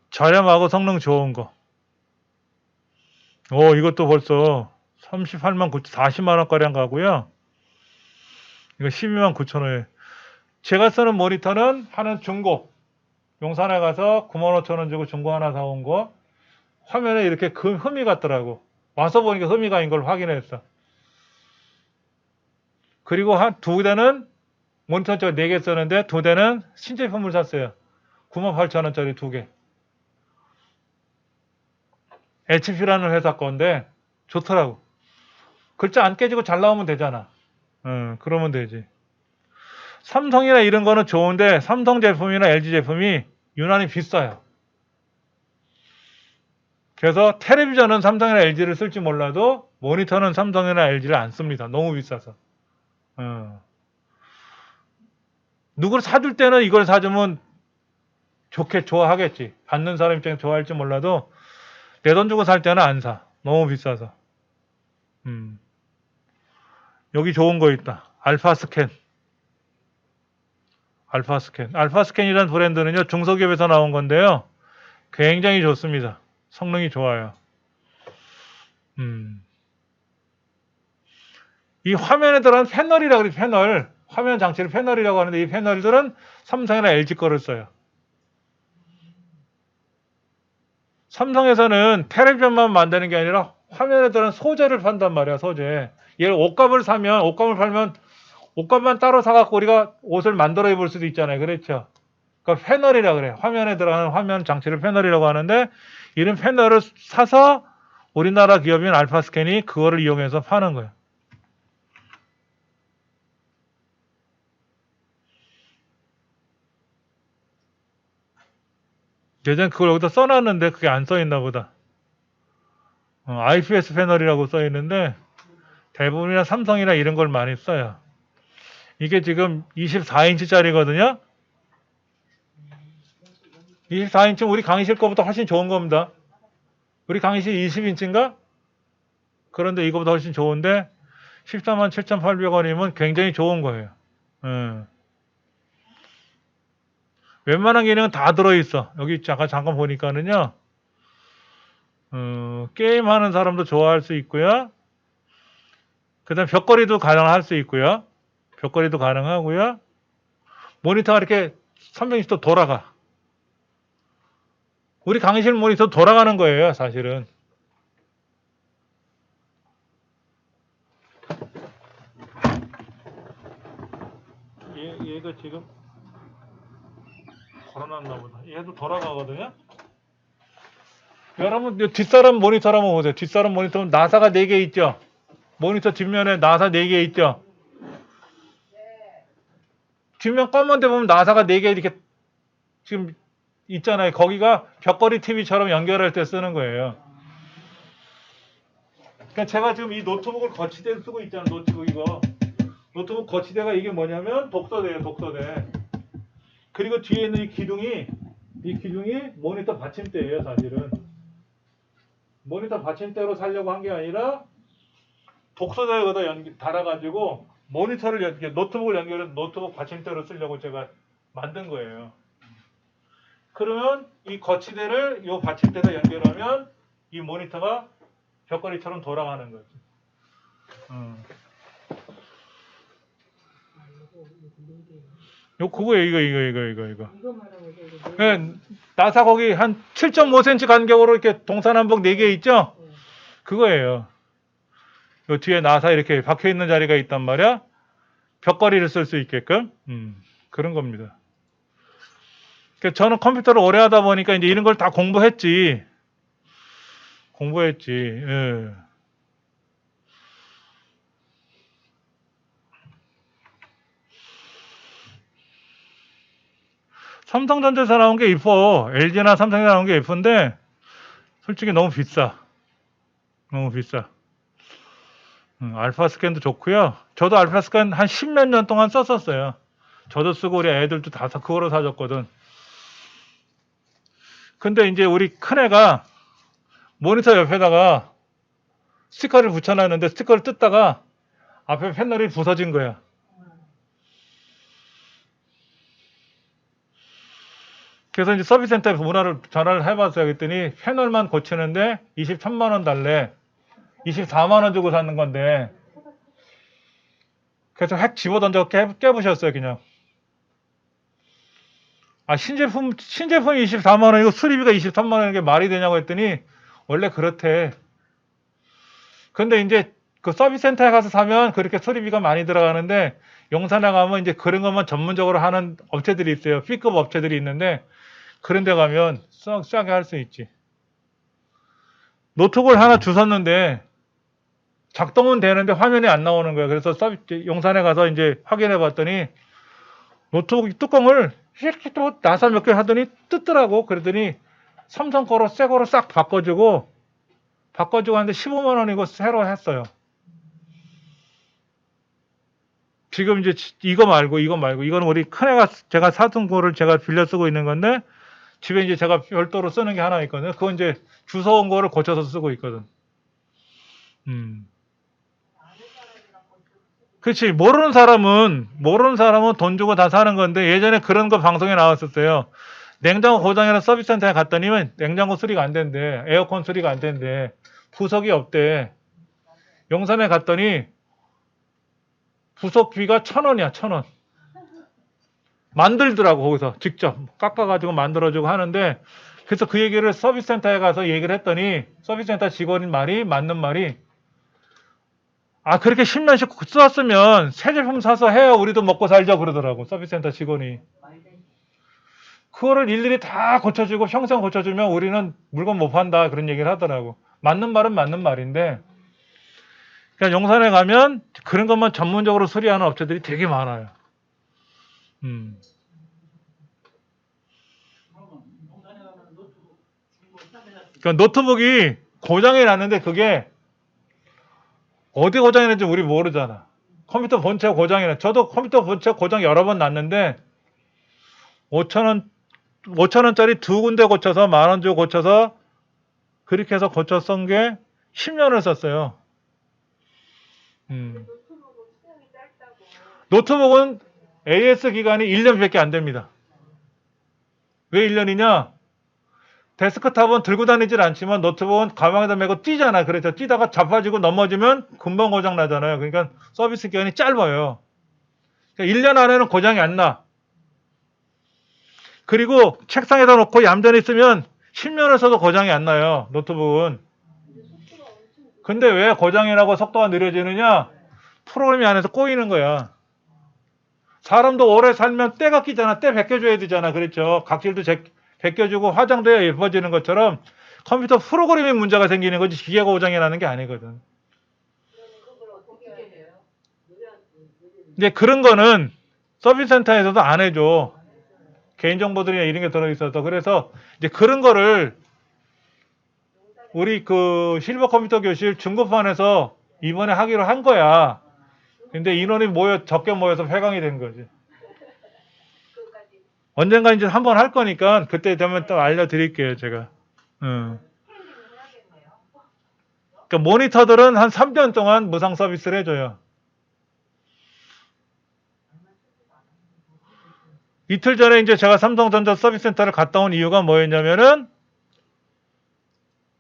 저렴하고 성능 좋은 거. 오, 이것도 벌써 38만 9천, 40만 원가량 가고요. 이거 12만 9천 원에. 제가 쓰는 모니터는 하는 중고. 용산에 가서 9만 5천 원 주고 중고 하나 사온 거. 화면에 이렇게 흠이 같더라고. 와서 보니까 흠이 가인 걸 확인했어. 그리고 한 두 대는 모니터 저 4개 썼는데 두 대는 신제품을 샀어요. 9만 8천 원짜리 두 개. HP라는 회사 건데 좋더라고. 글자 안 깨지고 잘 나오면 되잖아. 그러면 되지. 삼성이나 이런 거는 좋은데 삼성 제품이나 LG 제품이 유난히 비싸요. 그래서 텔레비전은 삼성이나 LG를 쓸지 몰라도 모니터는 삼성이나 LG를 안 씁니다. 너무 비싸서. 누구를 사줄 때는 이걸 사주면 좋아하겠지. 받는 사람 입장에 좋아할지 몰라도 내 돈 주고 살 때는 안 사. 너무 비싸서. 여기 좋은 거 있다. 알파스캔. 알파스캔이라는 브랜드는요, 중소기업에서 나온 건데요. 굉장히 좋습니다. 성능이 좋아요. 이 화면에 들어간 패널이라고 그래요. 패널. 화면 장치를 패널이라고 하는데 이 패널들은 삼성이나 LG 거를 써요. 삼성에서는 텔레비전만 만드는 게 아니라 화면에 들어간 소재를 판단 말이야. 소재. 예를 옷값을 사면 옷값을 팔면 옷값만 따로 사갖고 우리가 옷을 만들어 입을 수도 있잖아요. 그렇죠? 그러니까 패널이라고 그래요. 화면에 들어가는 화면 장치를 패널이라고 하는데 이런 패널을 사서 우리나라 기업인 알파스캔이 그거를 이용해서 파는 거예요. 예전에 그걸 여기다 써놨는데 그게 안 써있나 보다. IPS 패널이라고 써있는데 대부분이나 삼성이나 이런 걸 많이 써요. 이게 지금 24인치짜리거든요. 24인치면 우리 강의실 거보다 훨씬 좋은 겁니다. 우리 강의실 20인치인가? 그런데 이거보다 훨씬 좋은데 147,800원이면 굉장히 좋은 거예요. 웬만한 기능은 다 들어있어. 여기 잠깐 보니까는요. 게임하는 사람도 좋아할 수 있고요. 그 다음 벽걸이도 가능할 수 있고요. 벽걸이도 가능하고요. 모니터가 이렇게 360도 돌아가. 우리 강의실 모니터 돌아가는 거예요, 사실은. 얘가 지금 걸어놨나 보다. 얘도 돌아가거든요. 여러분 뒷사람 모니터 한번 보세요. 뒷사람 모니터는 나사가 4개 있죠. 모니터 뒷면에 나사 4개 있죠. 뒷면 검은 데 보면 나사가 4개 이렇게 지금 있잖아요. 거기가 벽걸이 TV처럼 연결할 때 쓰는 거예요. 그러니까 제가 지금 이 노트북을 거치대로 쓰고 있잖아요. 노트북 이거. 노트북 거치대가 이게 뭐냐면 독서대예요. 독서대. 그리고 뒤에 있는 이 기둥이 모니터 받침대예요. 사실은. 모니터 받침대로 살려고 한 게 아니라 독서대에 거기다 달아가지고 모니터를 노트북을 연결해서 노트북 받침대로 쓰려고 제가 만든 거예요. 그러면 이 거치대를 이 받침대에다 연결하면 이 모니터가 벽걸이처럼 돌아가는 거지. 그거예요. 이거. 네, 나사 거기 한 7.5cm 간격으로 이렇게 동서남북 4개 있죠? 그거예요. 요 뒤에 나사 이렇게 박혀 있는 자리가 있단 말이야. 벽걸이를 쓸 수 있게끔. 그런 겁니다. 그러니까 저는 컴퓨터를 오래 하다 보니까 이제 이런 걸 다 공부했지. 예. 삼성전자에서 나온 게 이뻐. LG나 삼성에서 나온 게 예쁜데 솔직히 너무 비싸. 너무 비싸. 알파 스캔도 좋고요. 저도 알파 스캔 한 10몇 년 동안 썼었어요. 저도 쓰고 우리 애들도 다 그거로 사줬거든. 근데 이제 우리 큰애가 모니터 옆에다가 스티커를 붙여놨는데 스티커를 뜯다가 앞에 패널이 부서진 거야. 그래서 이제 서비스센터에 전화를 해봤어요. 그랬더니 패널만 고치는데 23만 원 달래. 24만 원 주고 사는 건데. 그래서 핵 집어던져 깨부셨어요, 그냥. 신제품 24만 원이고 수리비가 23만 원인 게 말이 되냐고 했더니 원래 그렇대. 근데 이제 그 서비스센터에 가서 사면 그렇게 수리비가 많이 들어가는데 용산에 가면 이제 그런 것만 전문적으로 하는 업체들이 있어요. B급 업체들이 있는데 그런 데 가면 싸게 할 수 있지. 노트북을 하나 주웠는데 작동은 되는데 화면이 안 나오는 거야. 그래서 용산에 가서 이제 확인해 봤더니 노트북 뚜껑을 이렇게 또 나사 몇 개 하더니 뜯더라고. 그러더니 삼성 거로 새 거로 싹 바꿔주고 하는데 15만 원이고 새로 했어요. 지금 이제 이거 말고 이거는 우리 큰애가 제가 사둔 거를 제가 빌려 쓰고 있는 건데 집에 이제 제가 별도로 쓰는 게 하나 있거든요. 그건 이제 주워온 거를 고쳐서 쓰고 있거든. 그렇지. 모르는 사람은 돈 주고 다 사는 건데 예전에 그런 거 방송에 나왔었어요. 냉장고 고장이나 서비스센터에 갔더니 냉장고 수리가 안 된대. 에어컨 수리가 안 된대. 부석이 없대. 용산에 갔더니 부석비가 1,000원이야, 1,000원. 만들더라고, 거기서. 직접 깎아가지고 만들어주고 하는데, 그래서 그 얘기를 서비스 센터에 가서 얘기를 했더니, 서비스 센터 직원인 말이, 맞는 말이, 아, 그렇게 10년씩 썼으면 새 제품 사서 해야 우리도 먹고 살자 그러더라고, 서비스 센터 직원이. 그거를 일일이 다 고쳐주고 평생 고쳐주면 우리는 물건 못 판다, 그런 얘기를 하더라고. 맞는 말은 맞는 말인데, 그러니까 용산에 가면 그런 것만 전문적으로 수리하는 업체들이 되게 많아요. 그러니까 노트북이 고장이 났는데 그게 어디 고장이 났는지 우리 모르잖아. 컴퓨터 본체가 고장이 나. 저도 컴퓨터 본체 고장 여러 번 났는데 5,000원짜리 두 군데 고쳐서 10,000원 주고 고쳐서 그렇게 해서 고쳐 쓴 게 10년을 썼어요. 노트북은 AS 기간이 1년밖에 안 됩니다. 왜 1년이냐? 데스크탑은 들고 다니질 않지만 노트북은 가방에다 메고 뛰잖아. 그래서 뛰다가 자빠지고 넘어지면 금방 고장 나잖아요. 그러니까 서비스 기간이 짧아요. 그러니까 1년 안에는 고장이 안 나. 그리고 책상에다 놓고 얌전히 쓰면 10년을 써도 고장이 안 나요. 노트북은. 근데 왜 고장이 나고 속도가 느려지느냐? 프로그램이 안에서 꼬이는 거야. 사람도 오래 살면 때가 끼잖아. 때 벗겨줘야 되잖아. 그랬죠. 각질도 벗겨주고 화장도 해야 예뻐지는 것처럼 컴퓨터 프로그램에 문제가 생기는 거지 기계가 고장이 나는 게 아니거든. 근데 그런 거는 서비스 센터에서도 안 해줘. 개인정보들이나 이런 게 들어있어서. 그래서 이제 그런 거를 우리 그 실버 컴퓨터 교실 중급반에서 이번에 하기로 한 거야. 근데 인원이 적게 모여서 폐강이 된 거지. 언젠가 이제 한번 할 거니까 그때 되면 또 알려드릴게요, 제가. 그러니까 모니터들은 한 3년 동안 무상 서비스를 해줘요. 이틀 전에 이제 제가 삼성전자 서비스센터를 갔다 온 이유가 뭐였냐면은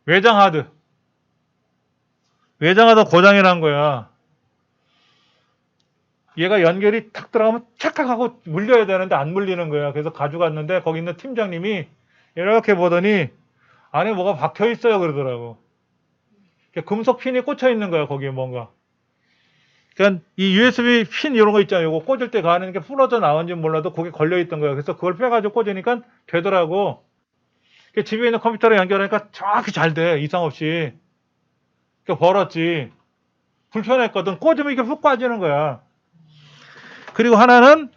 외장 하드 고장이 난 거야. 얘가 연결이 탁 들어가면 착각 하고 물려야 되는데 안 물리는 거야. 그래서 가져갔는데 거기 있는 팀장님이 이렇게 보더니 안에 뭐가 박혀 있어요 그러더라고. 금속 핀이 꽂혀 있는 거야 거기에 뭔가. 그러니까 이 USB 핀 이런 거 있잖아요. 이거 꽂을 때 가는 게 부러져 나온지 몰라도 거기 걸려 있던 거야. 그래서 그걸 빼가지고 꽂으니까 되더라고. 집에 있는 컴퓨터로 연결하니까 정확히 잘 돼. 이상 없이. 벌었지. 불편했거든. 꽂으면 이게 훅 빠지는 거야. 그리고 하나는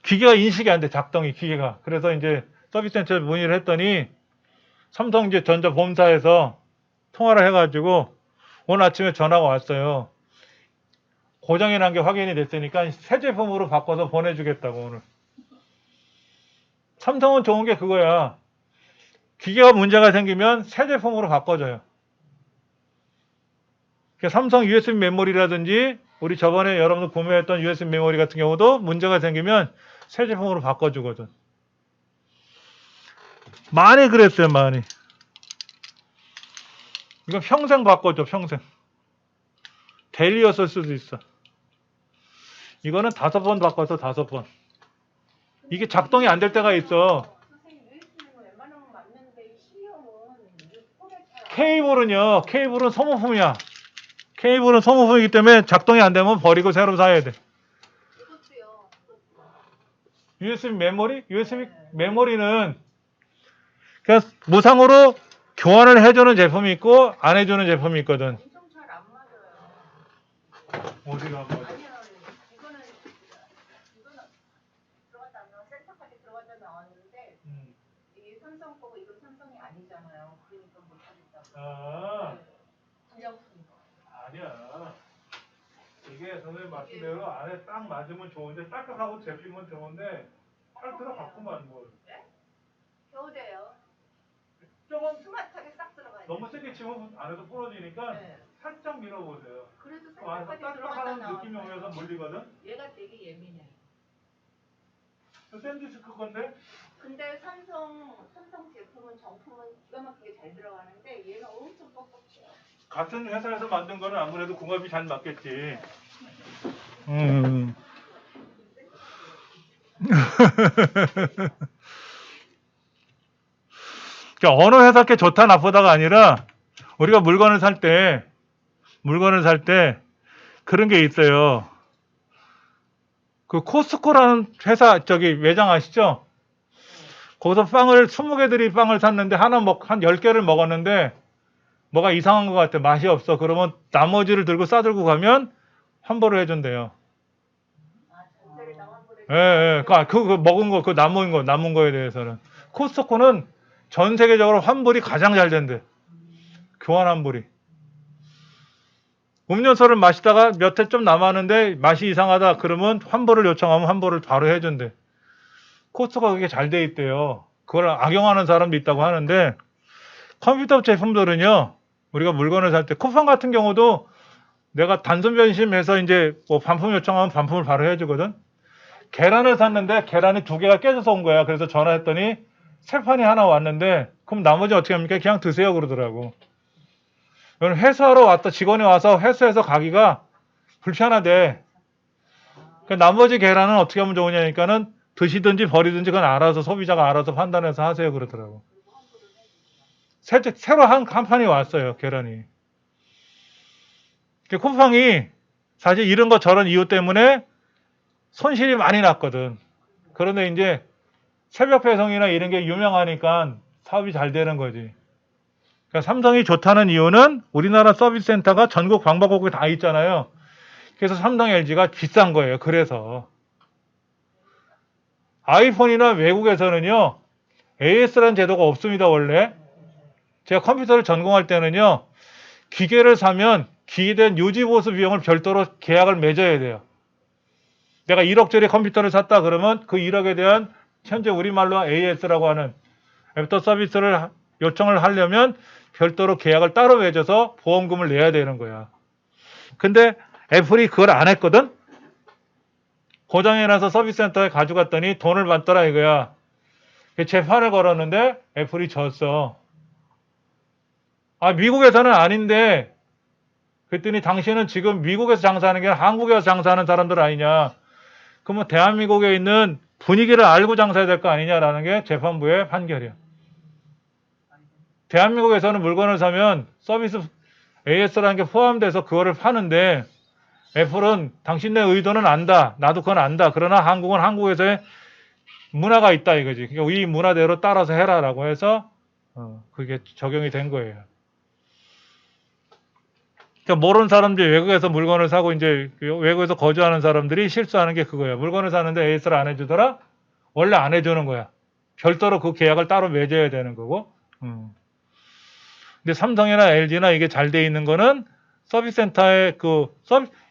기계가 인식이 안 돼. 작동이 기계가. 그래서 이제 서비스 센터에 문의를 했더니 삼성 이제 전자 본사에서 통화를 해가지고 오늘 아침에 전화가 왔어요. 고장이 난 게 확인이 됐으니까 새 제품으로 바꿔서 보내주겠다고 오늘. 삼성은 좋은 게 그거야. 기계가 문제가 생기면 새 제품으로 바꿔줘요. 삼성 USB 메모리라든지 우리 저번에 여러분들 구매했던 USB 메모리 같은 경우도 문제가 생기면 새 제품으로 바꿔주거든. 많이 그랬어요, 많이. 이거 평생 바꿔줘, 평생. 데일리였을 수도 있어. 이거는 5번 바꿔서 5번. 이게 작동이 안 될 때가 있어. 케이블은 소모품이야. 케이블은 소모품이기 때문에 작동이 안 되면 버리고 새로 사야 돼. USB 메모리? USB 메모리는 그냥 무상으로 교환을 해주는 제품이 있고 안 해주는 제품이 있거든. 엄청 잘 안 맞아요. 어디가 안 맞아? 아니요, 이거는 들어갔다 나와 센터까지 들어갔다 나왔는데 이게 삼성 거고 이건 삼성이 아니잖아요. 그러니까 못 하겠다고. 아, 불량품. 아니야. 이게 선생님 말씀대로 안에 딱 맞으면 좋은데 딱딱하고 제피면 좋은데 딱 들어갔구만 뭘. 네? 겨우돼요. 조금 스마트하게 싹 들어가요. 너무 세게 치면 안에서 부러지니까 네. 살짝 밀어보세요. 그래도 안에서 센터까지 들어갔다 딱딱한 나왔어요. 느낌이 오면서 물리거든. 얘가 되게 예민해. 샌디스크 건데? 근데 삼성 제품은 정품은 기가 막히게 잘 들어가는데 얘는 엄청 뻑뻑해요. 같은 회사에서 만든 거는 아무래도 궁합이 잘 맞겠지. 그러니까 어느 회사 게 좋다 나쁘다가 아니라 우리가 물건을 살 때 그런 게 있어요. 그 코스코라는 회사 저기 매장 아시죠? 거기서 빵을 20개들이 빵을 샀는데 한 10개를 먹었는데 뭐가 이상한 것 같아. 맛이 없어. 그러면 나머지를 들고 싸들고 가면 환불을 해준대요. 전세를 다 환불해. 예, 예. 그 먹은 거, 그 남은 거에 대해서는. 코스트코는 전 세계적으로 환불이 가장 잘 된대. 교환 환불이. 음료수를 마시다가 몇 회 좀 남았는데 맛이 이상하다. 그러면 환불을 요청하면 환불을 바로 해준대. 코스트코가 그게 잘 돼 있대요. 그걸 악용하는 사람도 있다고 하는데, 컴퓨터 제품들은요, 우리가 물건을 살 때, 쿠팡 같은 경우도 내가 단순 변심해서 이제 뭐 반품 요청하면 반품을 바로 해주거든. 계란을 샀는데 계란이 2개가 깨져서 온 거야. 그래서 전화했더니 새 판이 하나 왔는데, 그럼 나머지 어떻게 합니까? 그냥 드세요 그러더라고. 회사로 왔다 직원이 와서 회사에서 가기가 불편하대. 그 나머지 계란은 어떻게 하면 좋으냐니까는 드시든지 버리든지 그건 알아서 소비자가 알아서 판단해서 하세요 그러더라고. 새로 한 판이 왔어요 계란이. 쿠팡이 사실 이런 거 저런 이유 때문에 손실이 많이 났거든. 그런데 이제 새벽 배송이나 이런 게 유명하니까 사업이 잘 되는 거지. 그러니까 삼성이 좋다는 이유는 우리나라 서비스 센터가 전국 방방곡곡에 다 있잖아요. 그래서 삼성 LG가 비싼 거예요. 그래서 아이폰이나 외국에서는요 AS라는 제도가 없습니다. 원래 제가 컴퓨터를 전공할 때는요 기계를 사면 기계에 대한 유지 보수 비용을 별도로 계약을 맺어야 돼요. 내가 1억짜리 컴퓨터를 샀다 그러면 그 1억에 대한 현재 우리말로 AS라고 하는 애프터 서비스를 요청을 하려면 별도로 계약을 따로 맺어서 보험금을 내야 되는 거야. 근데 애플이 그걸 안 했거든? 고장이 나서 서비스 센터에 가져갔더니 돈을 받더라 이거야. 재판을 걸었는데 애플이 졌어. 아, 미국에서는 아닌데 그랬더니 당신은 지금 미국에서 장사하는 게 아니라 한국에서 장사하는 사람들 아니냐. 그러면 대한민국에 있는 분위기를 알고 장사해야 될 거 아니냐라는 게 재판부의 판결이야. 대한민국에서는 물건을 사면 서비스 AS라는 게 포함돼서 그거를 파는데 애플은 당신네 의도는 안다. 나도 그건 안다. 그러나 한국은 한국에서의 문화가 있다 이거지. 그러니까 이 문화대로 따라서 해라라고 해서 그게 적용이 된 거예요. 그러니까 모르는 사람들이 외국에서 물건을 사고 이제 외국에서 거주하는 사람들이 실수하는 게 그거예요. 물건을 사는데 AS를 안 해주더라? 원래 안 해주는 거야. 별도로 그 계약을 따로 맺어야 되는 거고. 근데 삼성이나 LG나 이게 잘 돼 있는 거는 서비스 센터의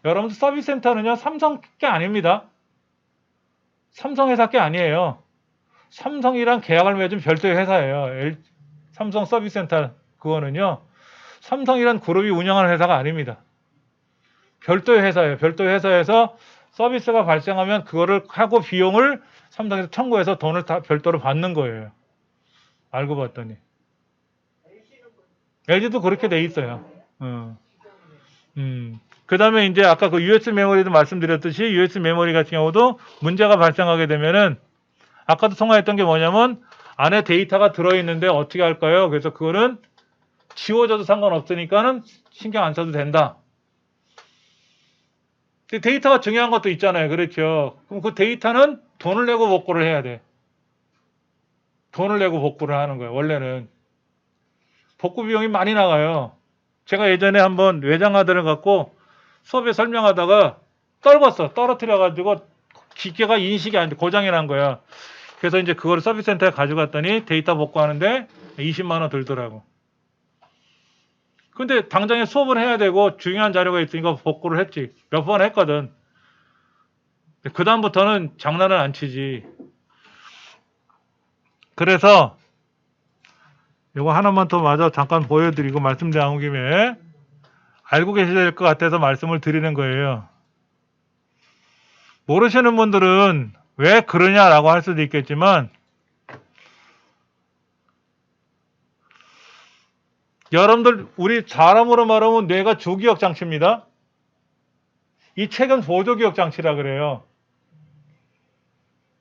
여러분들 서비스 센터는요 삼성 게 아닙니다. 삼성 회사 게 아니에요. 삼성이랑 계약을 맺은 별도의 회사예요. 삼성 서비스 센터 그거는요. 삼성이란 그룹이 운영하는 회사가 아닙니다. 별도의 회사예요. 별도의 회사에서 서비스가 발생하면 그거를 하고 비용을 삼성에서 청구해서 돈을 다 별도로 받는 거예요. 알고 봤더니. LG도 그렇게 돼 있어요. 그 다음에 이제 아까 그 USB 메모리도 말씀드렸듯이 USB 메모리 같은 경우도 문제가 발생하게 되면은 아까도 통화했던 게 뭐냐면 안에 데이터가 들어있는데 어떻게 할까요? 그래서 그거는 지워져도 상관없으니까는 신경 안 써도 된다. 데이터가 중요한 것도 있잖아요. 그렇죠. 그럼 그 데이터는 돈을 내고 복구를 해야 돼. 돈을 내고 복구를 하는 거예요. 원래는. 복구 비용이 많이 나가요. 제가 예전에 한번 외장하드를 갖고 수업에 설명하다가 떨어뜨려가지고 기계가 인식이 안 돼. 고장이 난 거야. 그래서 이제 그걸 서비스 센터에 가져갔더니 데이터 복구하는데 20만 원 들더라고. 근데 당장에 수업을 해야 되고 중요한 자료가 있으니까 복구를 했지. 몇 번 했거든. 그 다음부터는 장난을 안 치지. 그래서 이거 하나만 더 마저 잠깐 보여드리고 말씀 나온 김에 알고 계셔야 될 것 같아서 말씀을 드리는 거예요. 모르시는 분들은 왜 그러냐라고 할 수도 있겠지만 여러분들 우리 사람으로 말하면 뇌가 주기억 장치입니다. 이 책은 보조기억 장치라 그래요.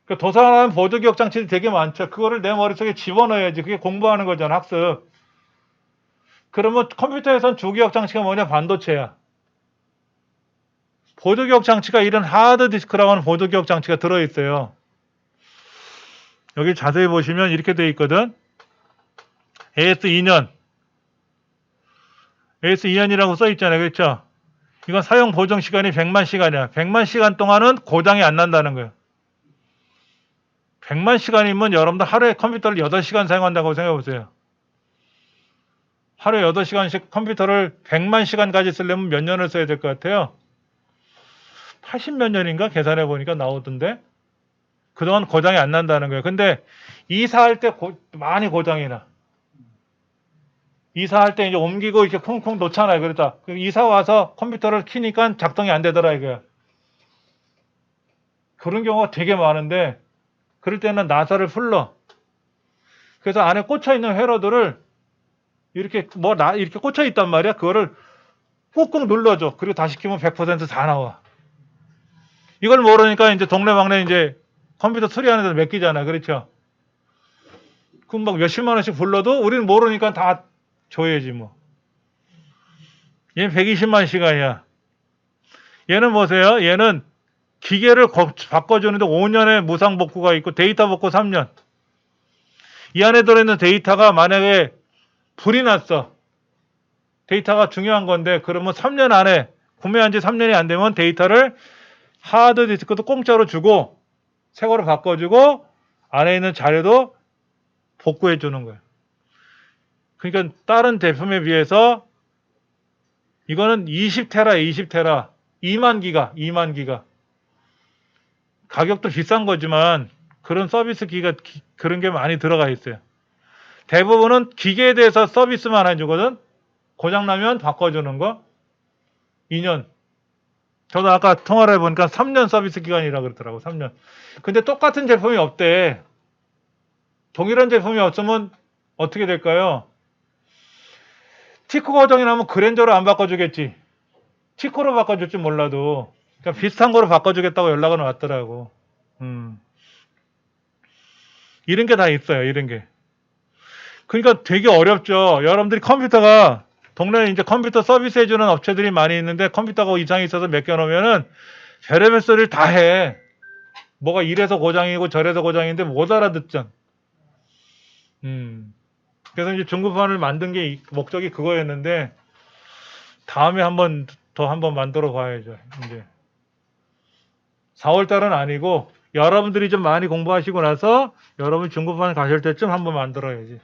그 도서관하면 보조기억 장치들이 되게 많죠. 그거를 내 머릿속에 집어넣어야지. 그게 공부하는 거잖아, 학습. 그러면 컴퓨터에선 주기억 장치가 뭐냐? 반도체야. 보조기억 장치가 이런 하드디스크라고 하는 보조기억 장치가 들어있어요. 여기 자세히 보시면 이렇게 되어 있거든. AS2년. AS2년이라고 써 있잖아요. 그렇죠? 이건 사용 보정 시간이 100만 시간이야. 100만 시간 동안은 고장이 안 난다는 거예요. 100만 시간이면 여러분들 하루에 컴퓨터를 8시간 사용한다고 생각해 보세요. 하루에 8시간씩 컴퓨터를 100만 시간까지 쓰려면 몇 년을 써야 될 것 같아요? 80몇 년인가 계산해 보니까 나오던데. 그동안 고장이 안 난다는 거예요. 근데 이사할 때 많이 고장이 나. 이사할 때 이제 옮기고 이렇게 콩콩 놓잖아요. 그러다 이사 와서 컴퓨터를 키니까 작동이 안 되더라 이거야. 그런 경우가 되게 많은데 그럴 때는 나사를 풀러. 그래서 안에 꽂혀 있는 회로들을 이렇게 이렇게 꽂혀 있단 말이야. 그거를 꾹꾹 눌러줘. 그리고 다시 키면 100%다 나와. 이걸 모르니까 이제 동네방네 이제 컴퓨터 수리하는 데서 맡기잖아. 그렇죠? 그럼 막 몇십만 원씩 불러도 우리는 모르니까 다 줘야지 뭐. 얘는 120만 시간이야. 얘는 보세요. 얘는 기계를 바꿔주는데 5년의 무상 복구가 있고 데이터 복구 3년. 이 안에 들어있는 데이터가 만약에 불이 났어. 데이터가 중요한 건데 그러면 3년 안에 구매한 지 3년이 안 되면 데이터를 하드디스크도 공짜로 주고 새 거로 바꿔주고 안에 있는 자료도 복구해 주는 거예요. 그러니까 다른 제품에 비해서 이거는 20테라, 20테라, 2만 기가. 가격도 비싼 거지만 그런 서비스 기가 그런 게 많이 들어가 있어요. 대부분은 기계에 대해서 서비스만 해주거든. 고장나면 바꿔주는 거 2년. 저도 아까 통화를 해보니까 3년 서비스 기간이라 그러더라고. 3년. 근데 똑같은 제품이 없대. 동일한 제품이 없으면 어떻게 될까요? 티코 고장이 나면 그랜저로 안 바꿔주겠지. 티코로 바꿔줄지 몰라도 그러니까 비슷한 거로 바꿔주겠다고 연락은 왔더라고. 이런 게 다 있어요. 이런 게. 그러니까 되게 어렵죠. 여러분들이 컴퓨터가 동네에 이제 컴퓨터 서비스 해주는 업체들이 많이 있는데 컴퓨터가 이상이 있어서 맡겨놓으면은 별의별 소리를 다 해. 뭐가 이래서 고장이고 저래서 고장인데 못 알아듣잖아. 그래서 이제 중급판을 만든 게 목적이 그거였는데 다음에 한번 만들어 봐야죠. 이제 4월 달은 아니고 여러분들이 좀 많이 공부하시고 나서 여러분 중급판 가실 때쯤 한번 만들어야지.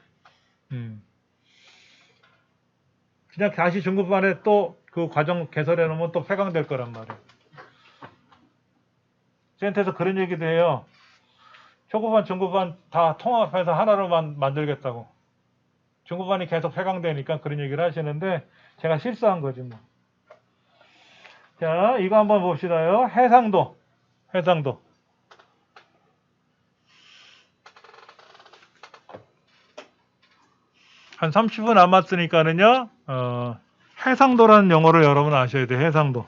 그냥 다시 중급반에 또 그 과정 개설해 놓으면 또 폐강될 거란 말이에요. 센터에서 그런 얘기도 해요. 초급반, 중급반 다 통합해서 하나로 만들겠다고. 중급반이 계속 폐강되니까 그런 얘기를 하시는데 제가 실수한 거지 뭐. 자, 이거 한번 봅시다요. 해상도. 한 30분 남았으니까는요. 해상도라는 용어를 여러분 아셔야 돼요. 해상도.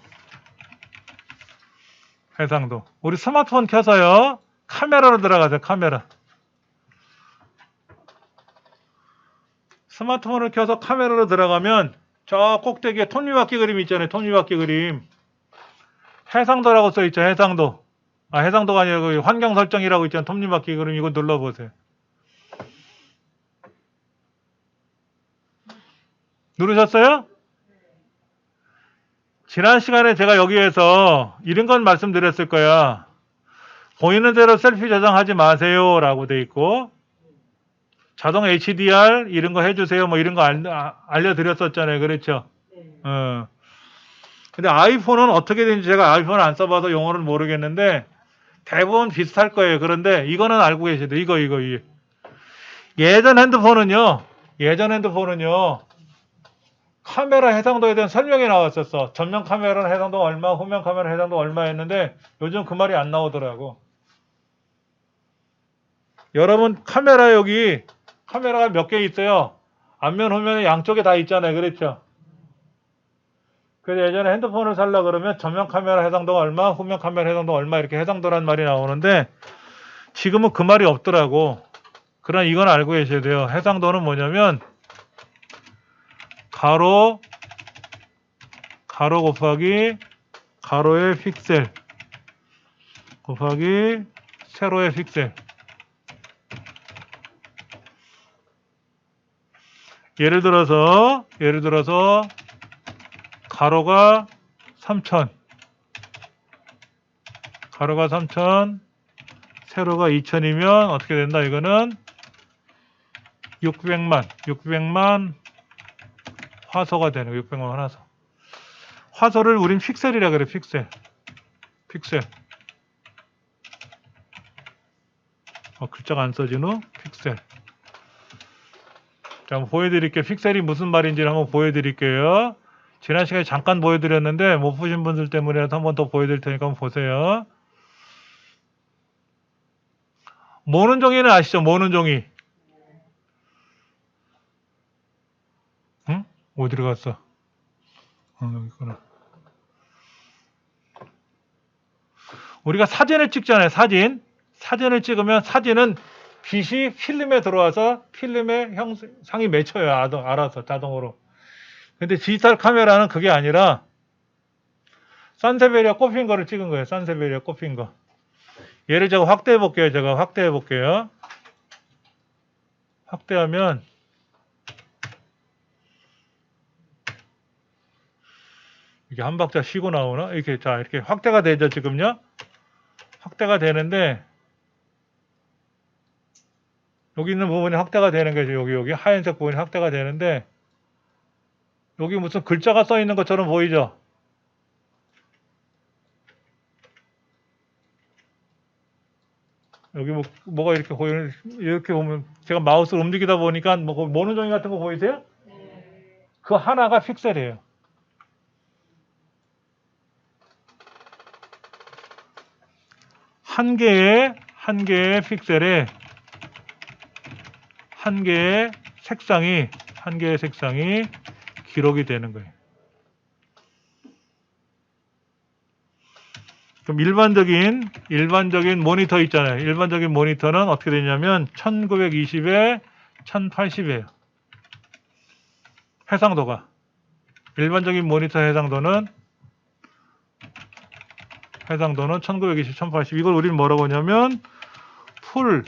우리 스마트폰 켜서요. 카메라로 들어가세요. 카메라. 스마트폰을 켜서 카메라로 들어가면 저 꼭대기에 톱니바퀴 그림 있잖아요. 톱니바퀴 그림. 해상도라고 써있죠. 해상도. 해상도가 아니라 그 환경 설정이라고 있잖아요. 톱니바퀴 그림 이거 눌러보세요. 누르셨어요? 지난 시간에 제가 여기에서 이런 건 말씀드렸을 거야. 보이는 대로 셀피 저장하지 마세요 라고 돼 있고 자동 HDR 이런 거 해주세요 뭐 이런 거 알려드렸었잖아요. 그렇죠? 근데 아이폰은 어떻게 되는지 제가 아이폰을 안 써봐서 용어는 모르겠는데 대부분 비슷할 거예요. 그런데 이거는 알고 계셔야 돼요. 이거. 예전 핸드폰은요 카메라 해상도에 대한 설명이 나왔었어. 전면 카메라는 해상도 얼마, 후면 카메라 해상도 얼마 했는데 요즘 그 말이 안 나오더라고. 여러분 카메라 여기 카메라가 몇 개 있어요. 앞면 후면에 양쪽에 다 있잖아요. 그렇죠? 그래서 예전에 핸드폰을 살려 그러면 전면 카메라 해상도가 얼마, 후면 카메라 해상도가 얼마 이렇게 해상도란 말이 나오는데 지금은 그 말이 없더라고. 그러나 이건 알고 계셔야 돼요. 해상도는 뭐냐면 가로 곱하기 가로의 픽셀 곱하기 세로의 픽셀. 예를 들어서 가로가 3000 세로가 2000이면 어떻게 된다? 이거는 600만 화소가 되는 거예요. 600만 화소. 화소를 우린 픽셀이라 그래. 픽셀. 글자가 안 써지노? 픽셀. 자, 한번 보여드릴게요. 픽셀이 무슨 말인지를 한번 보여드릴게요. 지난 시간에 잠깐 보여드렸는데 못 보신 분들 때문에라도 한번 더 보여드릴 테니까 한번 보세요. 모는 종이는 아시죠? 모는 종이. 응? 어디로 갔어? 여기 있구나. 우리가 사진을 찍잖아요. 사진을 찍으면 사진은 빛이 필름에 들어와서 필름의 형상이 맺혀요. 알아서 자동으로. 근데 디지털 카메라는 그게 아니라 산세베리아 꼽힌 거를 찍은 거예요. 산세베리아 꼽힌 거. 얘를 제가 확대해 볼게요. 확대하면 이게 한 박자 쉬고 나오나? 이렇게 확대가 되죠. 지금요. 확대가 되는데 여기 있는 부분이 확대가 되는 거죠. 여기 하얀색 부분이 확대가 되는데 여기 무슨 글자가 써 있는 것처럼 보이죠? 여기 뭐가 이렇게 보이는, 이렇게 보면 제가 마우스를 움직이다 보니까 모는 종이 같은 거 보이세요? 그 하나가 픽셀이에요. 한 개의 픽셀에 한 개의 색상이 기록이 되는 거예요. 그럼 일반적인 모니터 있잖아요. 일반적인 모니터는 어떻게 되냐면 1920에 1080이에요. 해상도가. 일반적인 모니터 해상도는 1920, 1080. 이걸 우리는 뭐라고 하냐면 풀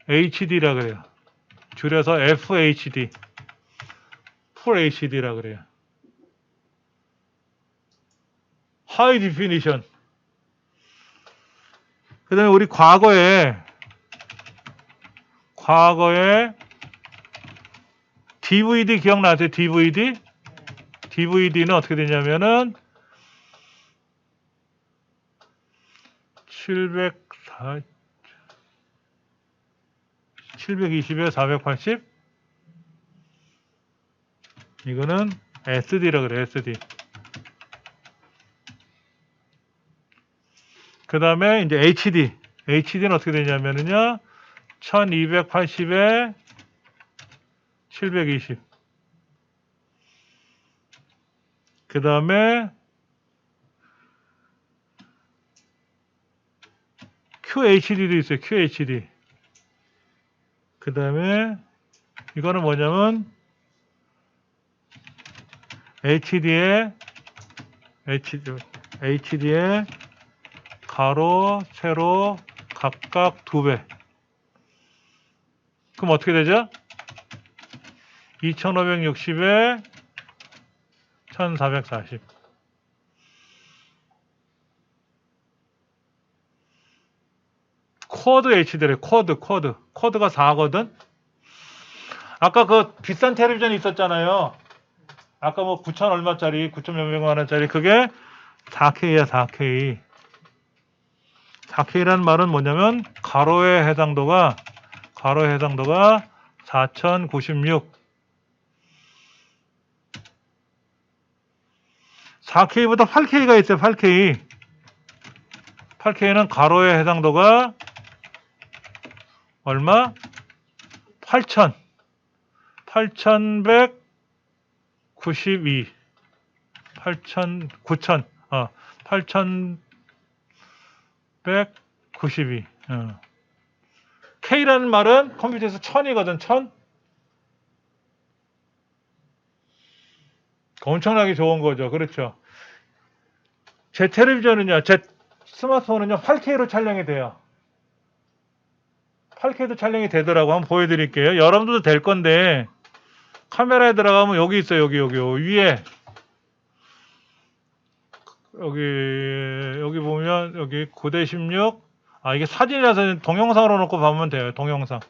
HD라 그래요. 줄여서 FHD. 풀 HD라 그래요. 하이 디피니션. 그 다음에 우리 과거에 DVD 기억나세요? DVD는 어떻게 되냐면은 720에 480. 이거는 SD라 그래. SD. 그 다음에 이제 HD는 어떻게 되냐면은요 1280에 720. 그 다음에 QHD도 있어요. QHD. 그 다음에 이거는 뭐냐면 HD에 가로, 세로 각각 2배. 그럼 어떻게 되죠? 2560에 1440. 쿼드 HD래. 쿼드가 4거든. 아까 그 비싼 텔레비전 있었잖아요. 아까 뭐 9천 얼마짜리, 9천 몇백만 원짜리, 그게 4K야, 4K. 4K라는 말은 뭐냐면 가로의 해상도가 4096. 4K보다 8K가 있어요. 8K는 가로의 해상도가 얼마? 8192 8192 K라는 말은 컴퓨터에서 1000이거든. 1000. 엄청나게 좋은 거죠. 그렇죠. 제 텔레비전은요, 제 스마트폰은요 8K로 촬영이 돼요. 8K도 촬영이 되더라고. 한번 보여드릴게요. 여러분들도 될 건데 카메라에 들어가면 여기 있어요. 여기 위에 여기 보면 여기 9:16. 이게 사진이라서 동영상으로 놓고 보면 돼요. 동영상.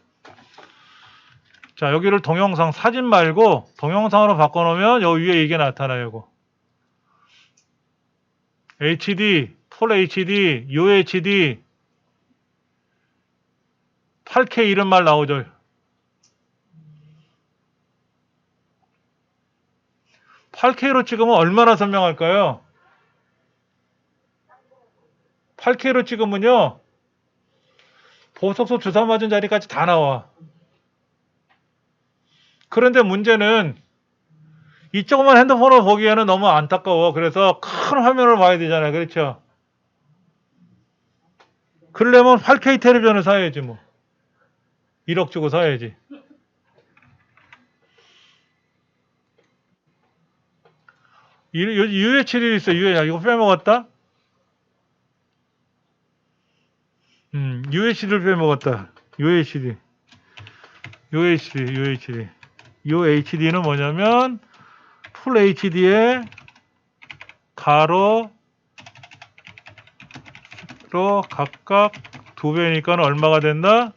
자, 여기를 동영상, 사진 말고 동영상으로 바꿔놓으면 여기 위에 이게 나타나요. 이거. HD, Full HD, UHD, 8K 이런 말 나오죠. (8K로) 찍으면 얼마나 선명할까요? 8K로 찍으면요 보석소 주사 맞은 자리까지 다 나와. 그런데 문제는 이 조그만 핸드폰으로 보기에는 너무 안타까워. 그래서 큰 화면을 봐야 되잖아요. 그렇죠? 그러려면 8K 텔레비전을 사야지 뭐. 1억 주고 사야지. UHD 있어. 이거 빼먹었다. UHD를 빼먹었다. UHD는 뭐냐면 풀 HD에 가로로 각각 2배니까 얼마가 된다?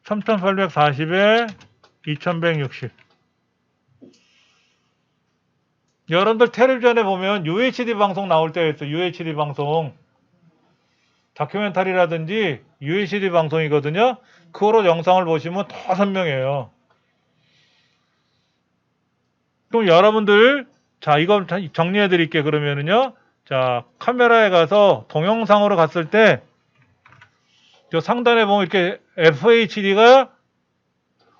3840에 2160. 여러분들 텔레비전에 보면 UHD 방송 나올 때가 있어. UHD 방송. 다큐멘터리라든지 UHD 방송이거든요. 그거로 영상을 보시면 더 선명해요. 그럼 여러분들, 자, 이거 정리해 드릴게요. 그러면은요. 자, 카메라에 가서 동영상으로 갔을 때, 저 상단에 보면 이렇게 FHD가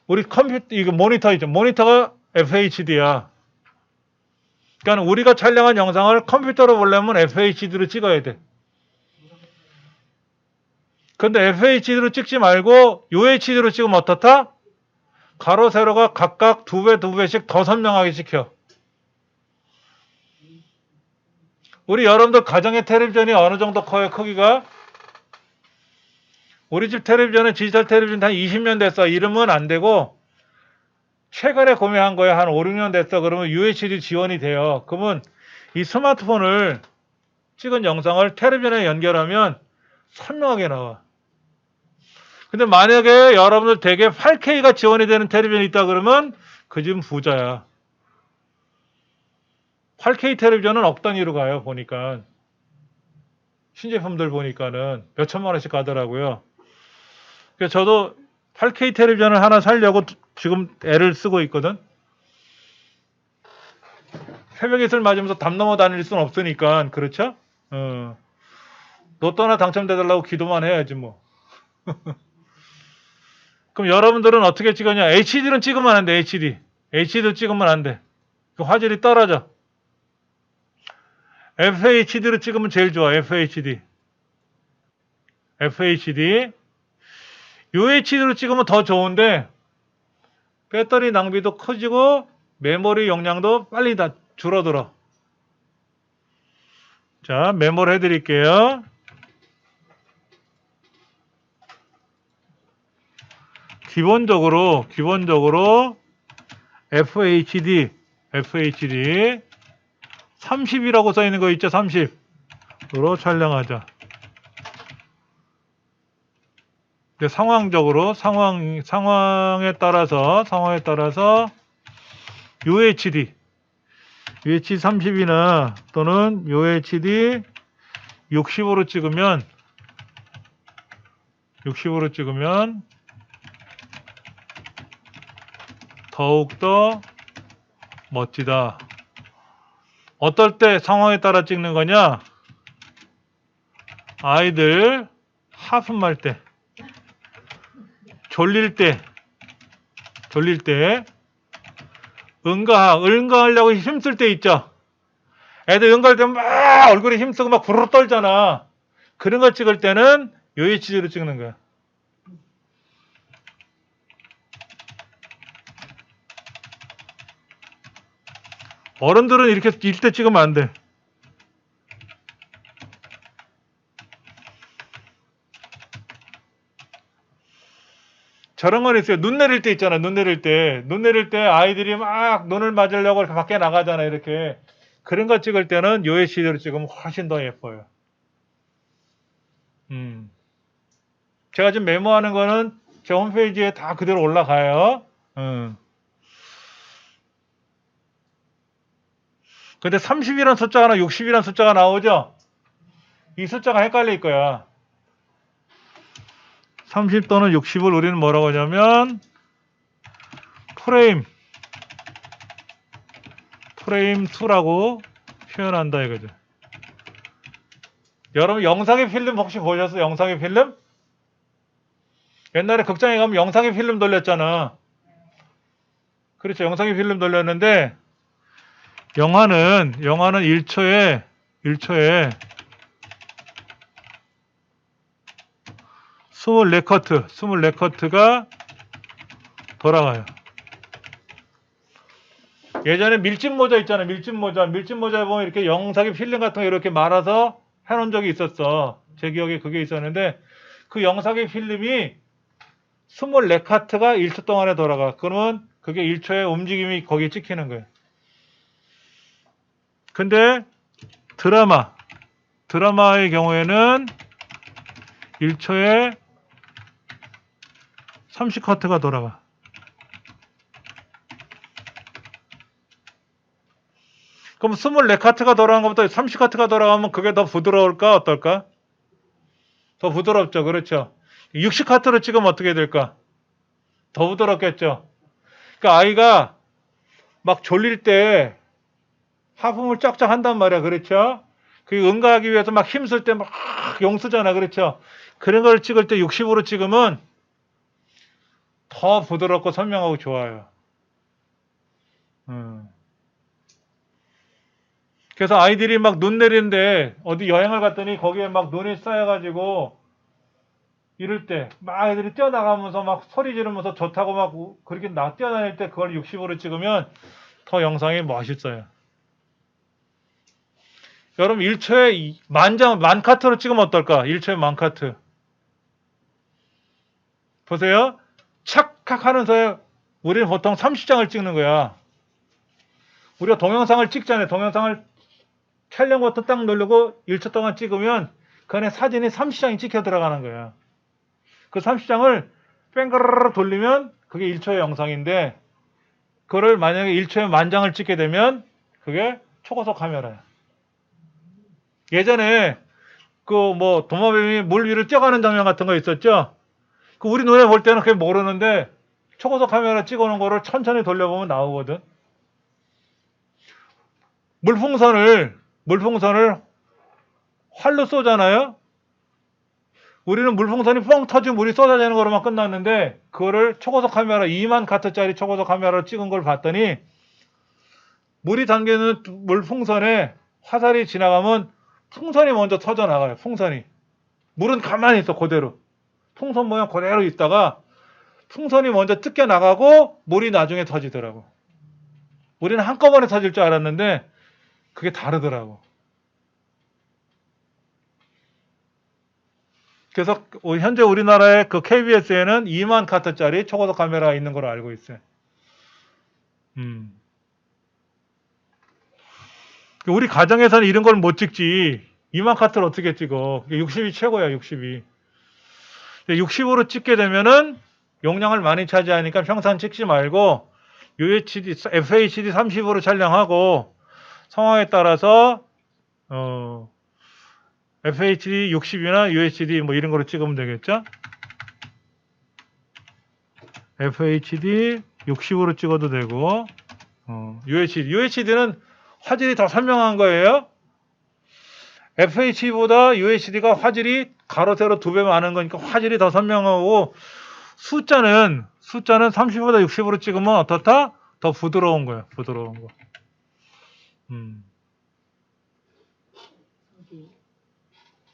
우리 컴퓨터, 이거 모니터이죠. 모니터가 FHD야. 그러니까 우리가 촬영한 영상을 컴퓨터로 보려면 FHD로 찍어야 돼. 근데 FHD로 찍지 말고 UHD로 찍으면 어떻다? 가로 세로가 각각 2배씩 더 선명하게 찍혀. 우리 여러분들 가정의 텔레비전이 어느 정도 커요? 크기가? 우리 집 텔레비전은 디지털 텔레비전 한 20년 됐어. 이러면 안 되고 최근에 구매한 거에 한 5, 6년 됐어. 그러면 UHD 지원이 돼요. 그러면 이 스마트폰을 찍은 영상을 텔레비전에 연결하면 선명하게 나와. 근데 만약에 여러분들 댁에 8K가 지원이 되는 텔레비전이 있다 그러면 그 집은 부자야. 8K 텔레비전은 억 단위로 가요. 보니까. 신제품들 보니까는 몇 천만 원씩 가더라고요. 그래서 저도 8K 텔레비전을 하나 사려고 지금 애를 쓰고 있거든. 새벽 이슬 맞으면서 담 넘어 다닐 수는 없으니까. 그렇죠? 로또 하나 당첨돼달라고 기도만 해야지 뭐. 그럼 여러분들은 어떻게 찍었냐? HD는 찍으면 안 돼. HD도 찍으면 안 돼. 그 화질이 떨어져. FHD로 찍으면 제일 좋아. FHD. UHD로 찍으면 더 좋은데 배터리 낭비도 커지고 메모리 용량도 빨리 다 줄어들어. 자, 메모를 해드릴게요. 기본적으로 FHD 30이라고 써 있는 거 있죠? 30으로 촬영하자. 상황적으로 상황에 따라서 UHD 30이나 또는 UHD 60으로 찍으면 더욱더 멋지다. 어떨 때 상황에 따라 찍는 거냐? 아이들 하품할 때. 졸릴 때 응가하려고 힘쓸 때 있죠. 애들 응가할 때 막 얼굴에 힘쓰고 막 부르르 떨잖아. 그런 거 찍을 때는 UHD로 찍는 거야. 어른들은 이렇게 일대 찍으면 안 돼. 저런 건 있어요. 눈 내릴 때 있잖아. 눈 내릴 때 아이들이 막 눈을 맞으려고 이렇게 밖에 나가잖아. 이렇게. 그런 거 찍을 때는 UHD로 찍으면 훨씬 더 예뻐요. 제가 지금 메모하는 거는 제 홈페이지에 다 그대로 올라가요. 근데 30이라는 숫자나 60이라는 숫자가 나오죠? 이 숫자가 헷갈릴 거야. 30 또는 60을 우리는 뭐라고 하냐면 프레임 2라고 표현한다 이거죠. 여러분 영상의 필름 혹시 보셨어요? 영상의 필름? 옛날에 극장에 가면 영상의 필름 돌렸잖아. 그렇죠. 영상의 필름 돌렸는데 영화는 1초에 24커트가 돌아가요. 예전에 밀짚 모자 있잖아요. 밀짚 모자에 보면 이렇게 영상의 필름 같은 거 이렇게 말아서 해놓은 적이 있었어. 제 기억에 그게 있었는데 그 영상의 필름이 24카트가 1초 동안에 돌아가. 그러면 그게 1초의 움직임이 거기에 찍히는 거예요. 근데 드라마의 경우에는 1초에 30커트가 돌아가. 그럼 24카트가 돌아간 것보다 30카트가 돌아가면 그게 더 부드러울까? 어떨까? 더 부드럽죠. 그렇죠. 60카트로 찍으면 어떻게 될까? 더 부드럽겠죠. 그러니까 아이가 막 졸릴 때 하품을 쫙쫙 한단 말이야. 그렇죠? 그 응가하기 위해서 막 힘쓸 때 막 용쓰잖아. 그렇죠? 그런 걸 찍을 때 60으로 찍으면 더 부드럽고 선명하고 좋아요. 그래서 아이들이 막 눈 내리는데 어디 여행을 갔더니 거기에 막 눈이 쌓여가지고 이럴 때 막 애들이 뛰어나가면서 막 소리 지르면서 좋다고 막 그렇게 뛰어다닐 때 그걸 60으로 찍으면 더 영상이 멋있어요. 여러분 1초에 만 카트로 찍으면 어떨까? 1초에 만 카트. 보세요. 착각 하는 사이에 우리는 보통 30장을 찍는 거야. 우리가 동영상을 찍잖아요. 동영상을 촬영 버튼 딱 누르고 1초 동안 찍으면 그 안에 사진이 30장이 찍혀 들어가는 거야. 그 30장을 뺑그르르 돌리면 그게 1초의 영상인데 그거를 만약에 1초에 만 장을 찍게 되면 그게 초고속 카메라야. 예전에 그 뭐 도마뱀이 물 위를 뛰어가는 장면 같은 거 있었죠? 그 우리 눈에 볼 때는 그게 모르는데 초고속 카메라 찍어놓은 거를 천천히 돌려보면 나오거든. 물풍선을 활로 쏘잖아요. 우리는 물풍선이 뻥 터지면 물이 쏟아지는 거로만 끝났는데 그거를 초고속 카메라 2만 카트짜리 초고속 카메라로 찍은 걸 봤더니 물이 담기는 물풍선에 화살이 지나가면 풍선이 먼저 터져 나가요. 풍선이. 물은 가만히 있어 그대로. 풍선 모양 그대로 있다가 풍선이 먼저 뜯겨 나가고 물이 나중에 터지더라고. 우리는 한꺼번에 터질 줄 알았는데 그게 다르더라고. 그래서 현재 우리나라의 그 KBS에는 2만 카트짜리 초고속 카메라가 있는 걸로 알고 있어요. 우리 가정에서는 이런 걸 못 찍지. 2만 카트를 어떻게 찍어? 60이 최고야, 60이. 60으로 찍게 되면은 용량을 많이 차지하니까 평상 찍지 말고 UHD, FHD 30으로 촬영하고 상황에 따라서 FHD 60이나 UHD 뭐 이런 거로 찍으면 되겠죠? FHD 60으로 찍어도 되고 UHD는 화질이 더 선명한 거예요. FHD보다 UHD가 화질이 가로 세로 2배 많은 거니까 화질이 더 선명하고 숫자는 30보다 60으로 찍으면 어떻다? 더 부드러운 거예요. 부드러운 거. 저기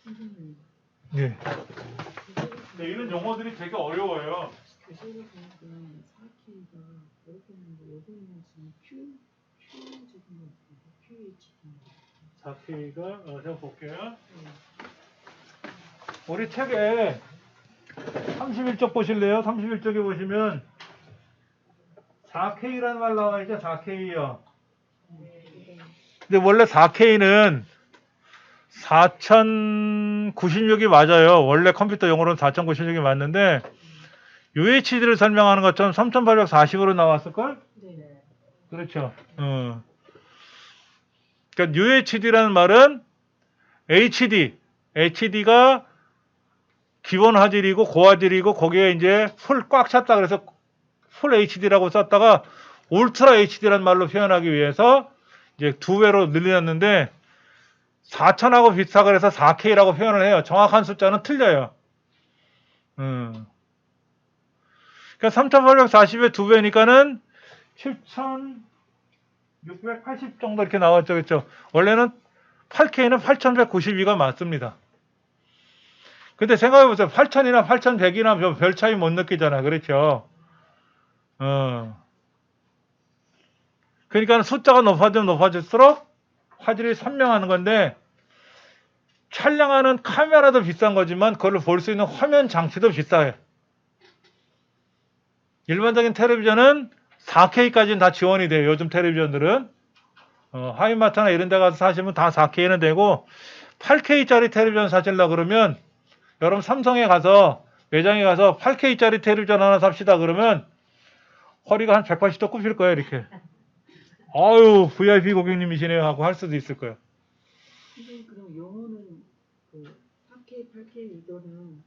선생님 예. 네, 이런 용어들이 되게 어려워요. 교재를 보니까 4K가 이렇게 하는데 여기는 지금 Q 적은 것 같아요. QH. 4K가 제가 볼게요. 네. 우리 책에 31쪽 보실래요? 31쪽에 보시면 4K라는 말 나와 있죠? 4K요. 근데 원래 4K는 4096이 맞아요. 원래 컴퓨터 용어로는 4096이 맞는데 UHD를 설명하는 것처럼 3840으로 나왔을걸? 네. 그렇죠. 그러니까 UHD라는 말은 HD가 기본 화질이고 고화질이고 거기에 이제 풀 꽉 찼다 그래서 풀 HD라고 썼다가 울트라 HD라는 말로 표현하기 위해서 이제 2배로 늘렸는데 4000하고 비슷하고 그래서 4K라고 표현을 해요. 정확한 숫자는 틀려요. 그러니까 3840의 2배니까는 7680 정도 이렇게 나왔죠. 그렇죠? 원래는 8K는 8192가 맞습니다. 근데 생각해보세요. 8000이나 8100이나 별 차이 못 느끼잖아. 그렇죠? 그러니까 숫자가 높아지면 높아질수록 화질이 선명하는 건데 촬영하는 카메라도 비싼 거지만 그걸 볼 수 있는 화면 장치도 비싸요. 일반적인 텔레비전은 4K까지는 다 지원이 돼요. 요즘 텔레비전들은 하이마트나 이런 데 가서 사시면 다 4K는 되고 8K짜리 텔레비전 사실라 그러면 여러분 삼성에 가서 매장에 가서 8K짜리 텔레비전 하나 삽시다 그러면 허리가 한 180도 굽힐 거예요. 이렇게. 아유 VIP 고객님이시네요 하고 할 수도 있을 거예요. 선생님 그럼 영어는 그 4K, 8K 이거는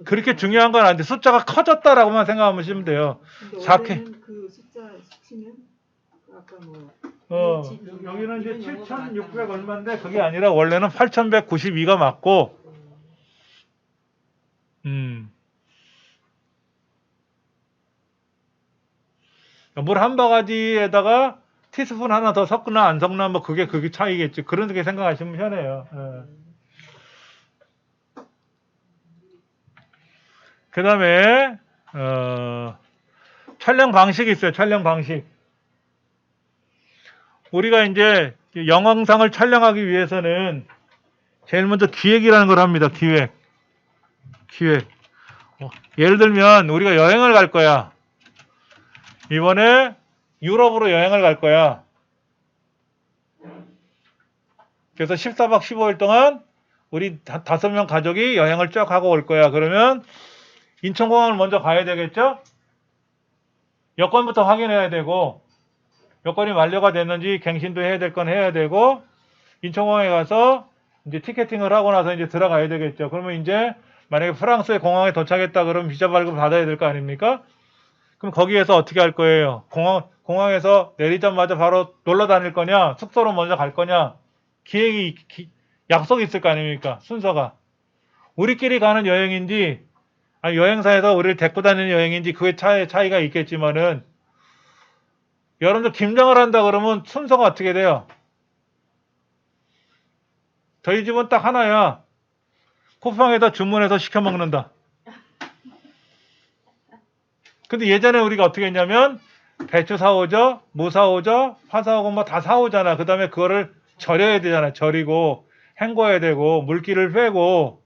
그렇게 중요한 건 아닌데 숫자가 커졌다라고만 생각하시면 돼요. 근데 4K. 원래는 그 숫자 수치는 아까 뭐 여기는 이제 이런 용어가 7600 나타나는 얼마인데 그게 아니라 원래는 8192가 맞고 물 한 바가지에다가 티스푼 하나 더 섞거나 안 섞나 뭐 그게 차이겠지. 그렇게 생각하시면 편해요. 그 다음에 촬영 방식이 있어요. 촬영 방식. 우리가 이제 영상을 촬영하기 위해서는 제일 먼저 기획이라는 걸 합니다. 기획. 예를 들면 우리가 여행을 갈 거야. 이번에 유럽으로 여행을 갈 거야. 그래서 14박 15일 동안 우리 5명 가족이 여행을 쭉 하고 올 거야. 그러면 인천공항을 먼저 가야 되겠죠? 여권부터 확인해야 되고 여권이 만료가 됐는지 갱신도 해야 될 건 해야 되고 인천공항에 가서 이제 티켓팅을 하고 나서 이제 들어가야 되겠죠. 그러면 이제 만약에 프랑스의 공항에 도착했다 그러면 비자 발급 받아야 될 거 아닙니까? 그럼 거기에서 어떻게 할 거예요? 공항에서 내리자마자 바로 놀러 다닐 거냐? 숙소로 먼저 갈 거냐? 약속이 있을 거 아닙니까? 순서가. 우리끼리 가는 여행인지 아니 여행사에서 우리를 데리고 다니는 여행인지 그게 차이가 있겠지만은 여러분들 김장을 한다 그러면 순서가 어떻게 돼요? 저희 집은 딱 하나야. 쿠팡에다 주문해서 시켜 먹는다. 근데 예전에 우리가 어떻게 했냐면 배추 사오죠, 무 사오죠, 파 사오고 뭐 다 사오잖아. 그 다음에 그거를 절여야 되잖아. 절이고 헹궈야 되고 물기를 빼고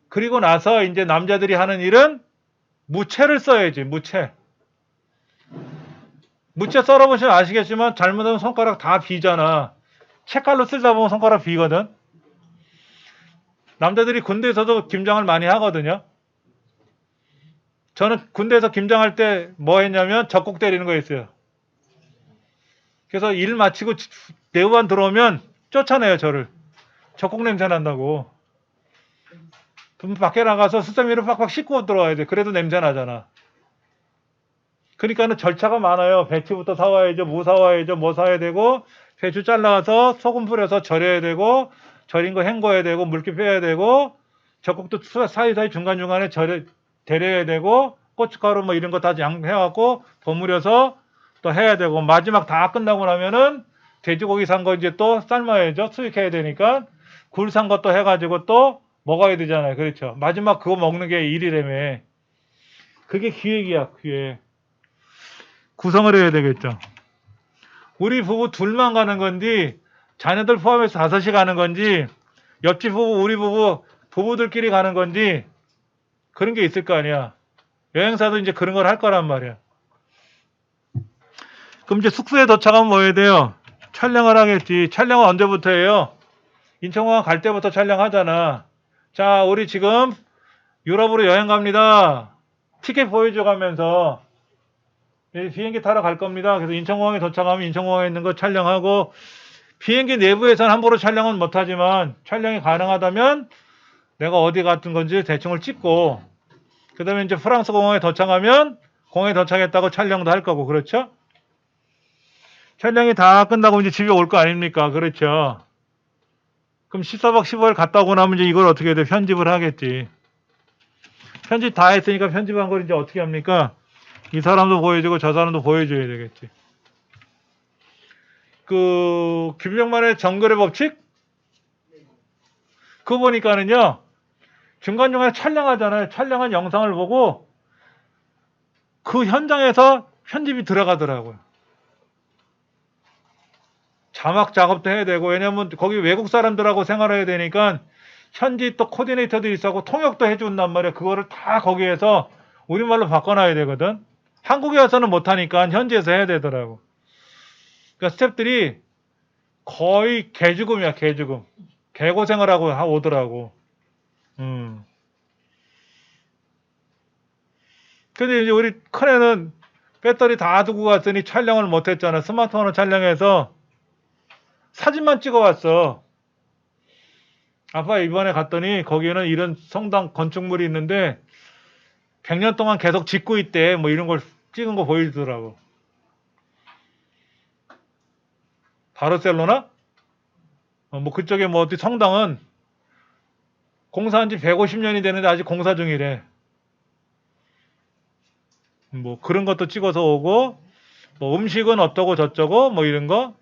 그리고 나서 이제 남자들이 하는 일은 무채를 써야지. 무채 썰어보시면 아시겠지만 잘못하면 손가락 다 비잖아. 채칼로 쓰다 보면 손가락 비거든. 남자들이 군대에서도 김장을 많이 하거든요. 저는 군대에서 김장할 때 뭐 했냐면 적국 때리는 거였어요. 그래서 일 마치고 내후반 들어오면 쫓아내요, 저를. 적국 냄새 난다고. 그럼 밖에 나가서 수세미를 팍팍 씻고 들어와야 돼. 그래도 냄새 나잖아. 그러니까는 절차가 많아요. 배추부터 사와야죠, 무 사와야죠, 뭐 사야 되고, 배추 잘라서 소금 뿌려서 절여야 되고, 절인 거 헹궈야 되고, 물기 빼야 되고, 적국도 사이사이 중간중간에 데려야 되고 고춧가루 뭐 이런 거 다 양해갖고 버무려서 또 해야 되고 마지막 다 끝나고 나면은 돼지고기 산 거 이제 또 삶아야죠. 수육해야 되니까 굴 산 것도 해가지고 또 먹어야 되잖아요. 그렇죠. 마지막 그거 먹는 게 일이라며. 그게 기획이야, 기획. 구성을 해야 되겠죠. 우리 부부 둘만 가는 건지 자녀들 포함해서 5이 가는 건지 옆집 부부, 우리 부부, 부부들끼리 가는 건지 그런 게 있을 거 아니야. 여행사도 이제 그런 걸 할 거란 말이야. 그럼 이제 숙소에 도착하면 뭐 해야 돼요? 촬영을 하겠지. 촬영은 언제부터 해요? 인천공항 갈 때부터 촬영하잖아. 자, 우리 지금 유럽으로 여행 갑니다. 티켓 보여줘 가면서 비행기 타러 갈 겁니다. 그래서 인천공항에 도착하면 인천공항에 있는 거 촬영하고 비행기 내부에서는 함부로 촬영은 못하지만 촬영이 가능하다면 내가 어디 갔던 건지 대충을 찍고 그 다음에 이제 프랑스 공항에 도착하면 공항에 도착했다고 촬영도 할 거고 그렇죠? 촬영이 다 끝나고 이제 집에 올 거 아닙니까? 그렇죠? 그럼 14박 15일 갔다 오고 나면 이제 이걸 어떻게 해야 돼? 편집을 하겠지. 편집 다 했으니까 편집한 걸 이제 어떻게 합니까? 이 사람도 보여주고 저 사람도 보여줘야 되겠지. 그 김병만의 정글의 법칙? 그거 보니까는요. 중간중간에 촬영하잖아요. 촬영한 영상을 보고 그 현장에서 편집이 들어가더라고요. 자막 작업도 해야 되고 왜냐면 거기 외국 사람들하고 생활해야 되니까 현지 또 코디네이터도 있었고 통역도 해준단 말이에요. 그거를 다 거기에서 우리말로 바꿔놔야 되거든. 한국에 와서는 못하니까 현지에서 해야 되더라고. 그러니까 스태프들이 거의 개죽음이야, 개죽음. 개고생을 하고 오더라고. 근데 이제 우리 큰애는 배터리 다 두고 갔더니 촬영을 못했잖아. 스마트폰으로 촬영해서 사진만 찍어왔어. 아빠 이번에 갔더니 거기에는 이런 성당 건축물이 있는데 100년 동안 계속 짓고 있대. 뭐 이런 걸 찍은 거 보이더라고. 바르셀로나? 뭐 그쪽에 뭐 어디 성당은 공사한 지 150년이 되는데 아직 공사 중이래. 뭐 그런 것도 찍어서 오고 뭐 음식은 어떠고 저쩌고 뭐 이런 거.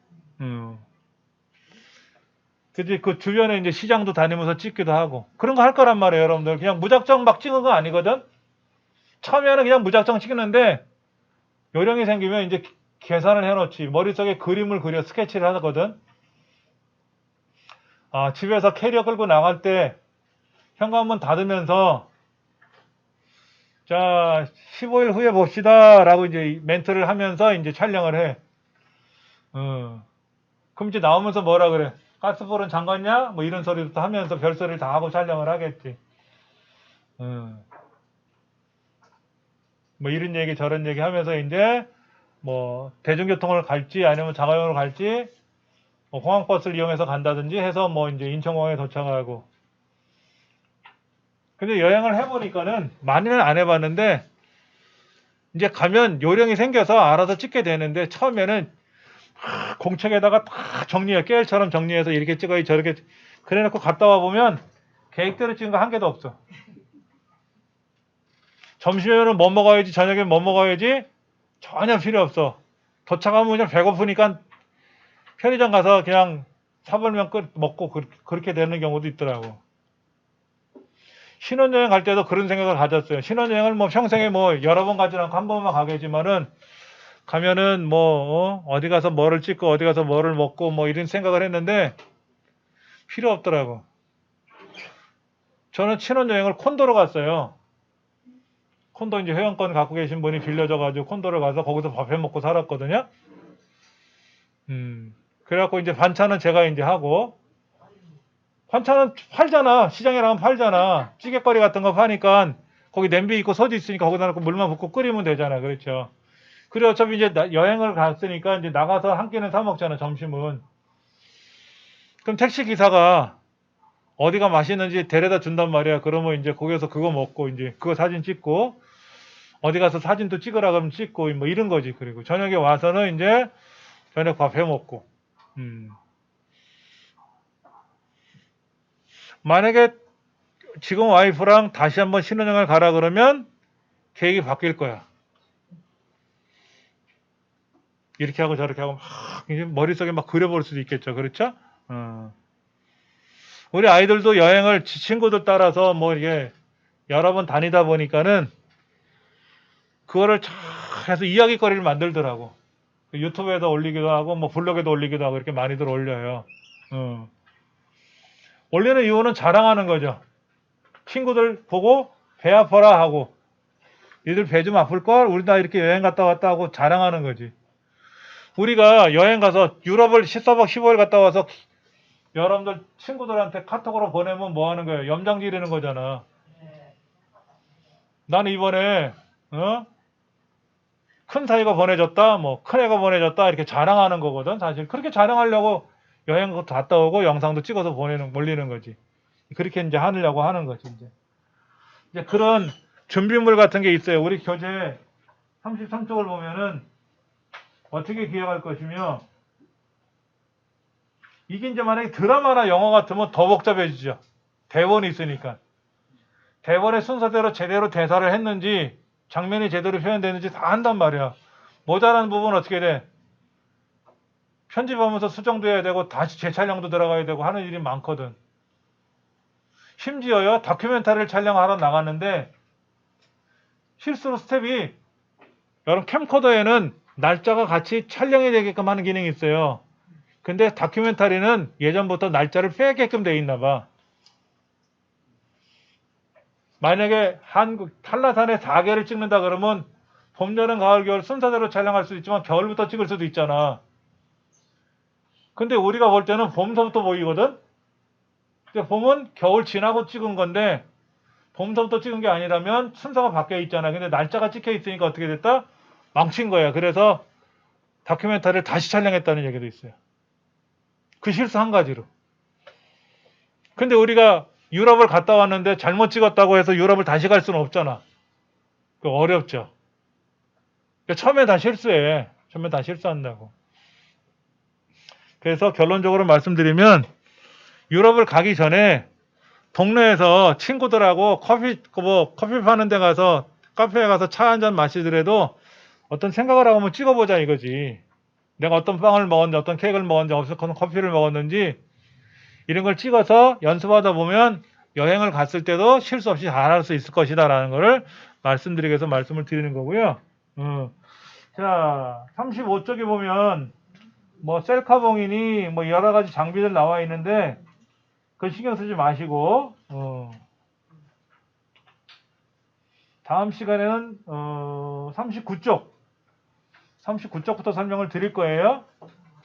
그지 그 주변에 이제 시장도 다니면서 찍기도 하고 그런 거 할 거란 말이에요, 여러분들. 그냥 무작정 막 찍은 거 아니거든. 처음에는 그냥 무작정 찍는데 요령이 생기면 이제 계산을 해놓지. 머릿속에 그림을 그려 스케치를 하거든. 아, 집에서 캐리어 끌고 나갈 때 현관문 닫으면서 자 15일 후에 봅시다 라고 이제 멘트를 하면서 이제 촬영을 해. 그럼 이제 나오면서 뭐라 그래? 가스불은 잠갔냐? 뭐 이런 소리부터 하면서 별소리를 다 하고 촬영을 하겠지. 뭐 이런 얘기 저런 얘기 하면서 이제 뭐 대중교통을 갈지 아니면 자가용으로 갈지 뭐 공항버스를 이용해서 간다든지 해서 뭐 이제 인천공항에 도착하고. 근데 여행을 해보니까는 많이는 안 해봤는데 이제 가면 요령이 생겨서 알아서 찍게 되는데 처음에는 공책에다가 다 정리해 깨알처럼 정리해서 이렇게 찍어야 저렇게 그래놓고 갔다 와 보면 계획대로 찍은 거 한 개도 없어. 점심에는 뭐 먹어야지 저녁에 뭐 먹어야지 전혀 필요 없어. 도착하면 그냥 배고프니까 편의점 가서 그냥 사발면 먹고 그렇게 되는 경우도 있더라고. 신혼여행 갈 때도 그런 생각을 가졌어요. 신혼여행을 뭐 평생에 뭐 여러 번 가지 않고 한 번만 가겠지만은 가면은 뭐 어디 가서 뭐를 찍고 어디 가서 뭐를 먹고 뭐 이런 생각을 했는데 필요 없더라고. 저는 신혼여행을 콘도로 갔어요. 콘도 이제 회원권 갖고 계신 분이 빌려줘가지고 콘도를 가서 거기서 밥 해 먹고 살았거든요. 그래갖고 이제 반찬은 제가 이제 하고 반찬은 팔잖아. 시장에 나가면 팔잖아. 찌개거리 같은 거 파니까 거기 냄비 있고 소주 있으니까 거기다 놓고 물만 붓고 끓이면 되잖아. 그렇죠. 그래 어차피 이제 여행을 갔으니까 이제 나가서 한 끼는 사 먹잖아. 점심은. 그럼 택시 기사가 어디가 맛있는지 데려다 준단 말이야. 그러면 이제 거기서 그거 먹고 이제 그거 사진 찍고 어디 가서 사진도 찍으라 그러면 찍고 뭐 이런 거지. 그리고 저녁에 와서는 이제 저녁 밥 해 먹고. 만약에 지금 와이프랑 다시 한번 신혼여행을 가라 그러면 계획이 바뀔 거야. 이렇게 하고 저렇게 하고 막 이제 머릿속에 막 그려볼 수도 있겠죠. 그렇죠? 우리 아이들도 여행을 친구들 따라서 뭐 이게 여러 번 다니다 보니까는 그거를 쫙 해서 이야기거리를 만들더라고. 유튜브에도 올리기도 하고 뭐 블로그에도 올리기도 하고 이렇게 많이들 올려요. 올리는 이유는 자랑하는 거죠. 친구들 보고 배 아파라 하고 니들 배 좀 아플걸? 우리 다 이렇게 여행 갔다 왔다 하고 자랑하는 거지. 우리가 여행 가서 유럽을 14박 15일 갔다 와서 여러분들 친구들한테 카톡으로 보내면 뭐 하는 거예요? 염장 지르는 거잖아. 나는 이번에 큰 사이가 보내줬다, 뭐 큰 애가 보내줬다 이렇게 자랑하는 거거든. 사실 그렇게 자랑하려고 여행 갔다 오고 영상도 찍어서 올리는 거지. 그렇게 이제 하려고 하는 거지 이제 그런 준비물 같은 게 있어요. 우리 교재 33쪽을 보면은 어떻게 기억할 것이며 이게 이제 만약에 드라마나 영화 같으면 더 복잡해지죠. 대본이 있으니까. 대본의 순서대로 제대로 대사를 했는지 장면이 제대로 표현되는지 다 한단 말이야. 모자란 부분은 어떻게 돼? 편집하면서 수정도 해야 되고 다시 재촬영도 들어가야 되고 하는 일이 많거든. 심지어요 다큐멘터리를 촬영하러 나갔는데 실수로 스텝이 여러분 캠코더에는 날짜가 같이 촬영이 되게끔 하는 기능이 있어요. 근데 다큐멘터리는 예전부터 날짜를 빼게끔 돼 있나 봐. 만약에 한라산에 4개를 찍는다 그러면 봄, 여름, 가을, 겨울 순서대로 촬영할 수도 있지만 겨울부터 찍을 수도 있잖아. 근데 우리가 볼 때는 봄서부터 보이거든? 근데 봄은 겨울 지나고 찍은 건데 봄서부터 찍은 게 아니라면 순서가 바뀌어 있잖아. 근데 날짜가 찍혀 있으니까 어떻게 됐다? 망친 거야. 그래서 다큐멘터리를 다시 촬영했다는 얘기도 있어요. 그 실수 한 가지로. 근데 우리가 유럽을 갔다 왔는데 잘못 찍었다고 해서 유럽을 다시 갈 수는 없잖아. 어렵죠. 처음에 다 실수해. 처음에 다 실수한다고. 그래서 결론적으로 말씀드리면 유럽을 가기 전에 동네에서 친구들하고 커피 파는 데 가서 카페에 가서 차 한 잔 마시더라도 어떤 생각을 하고 한번 찍어보자 이거지. 내가 어떤 빵을 먹었는지 어떤 케이크를 먹었는지 어떤 커피를 먹었는지 이런 걸 찍어서 연습하다 보면 여행을 갔을 때도 실수 없이 잘할 수 있을 것이다 라는 거를 말씀드리기 위해서 말씀을 드리는 거고요. 자 35쪽에 보면 뭐 셀카봉이니 뭐 여러 가지 장비들 나와 있는데 그 신경 쓰지 마시고 다음 시간에는 39쪽부터 설명을 드릴 거예요.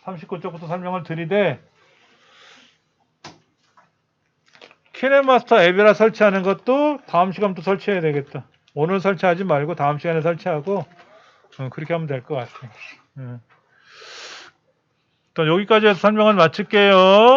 39쪽부터 설명을 드리되 키네마스터 앱이라 설치하는 것도 다음 시간부터 설치해야 되겠다. 오늘 설치하지 말고 다음 시간에 설치하고 그렇게 하면 될 것 같아요. 또 여기까지 해서 설명을 마칠게요.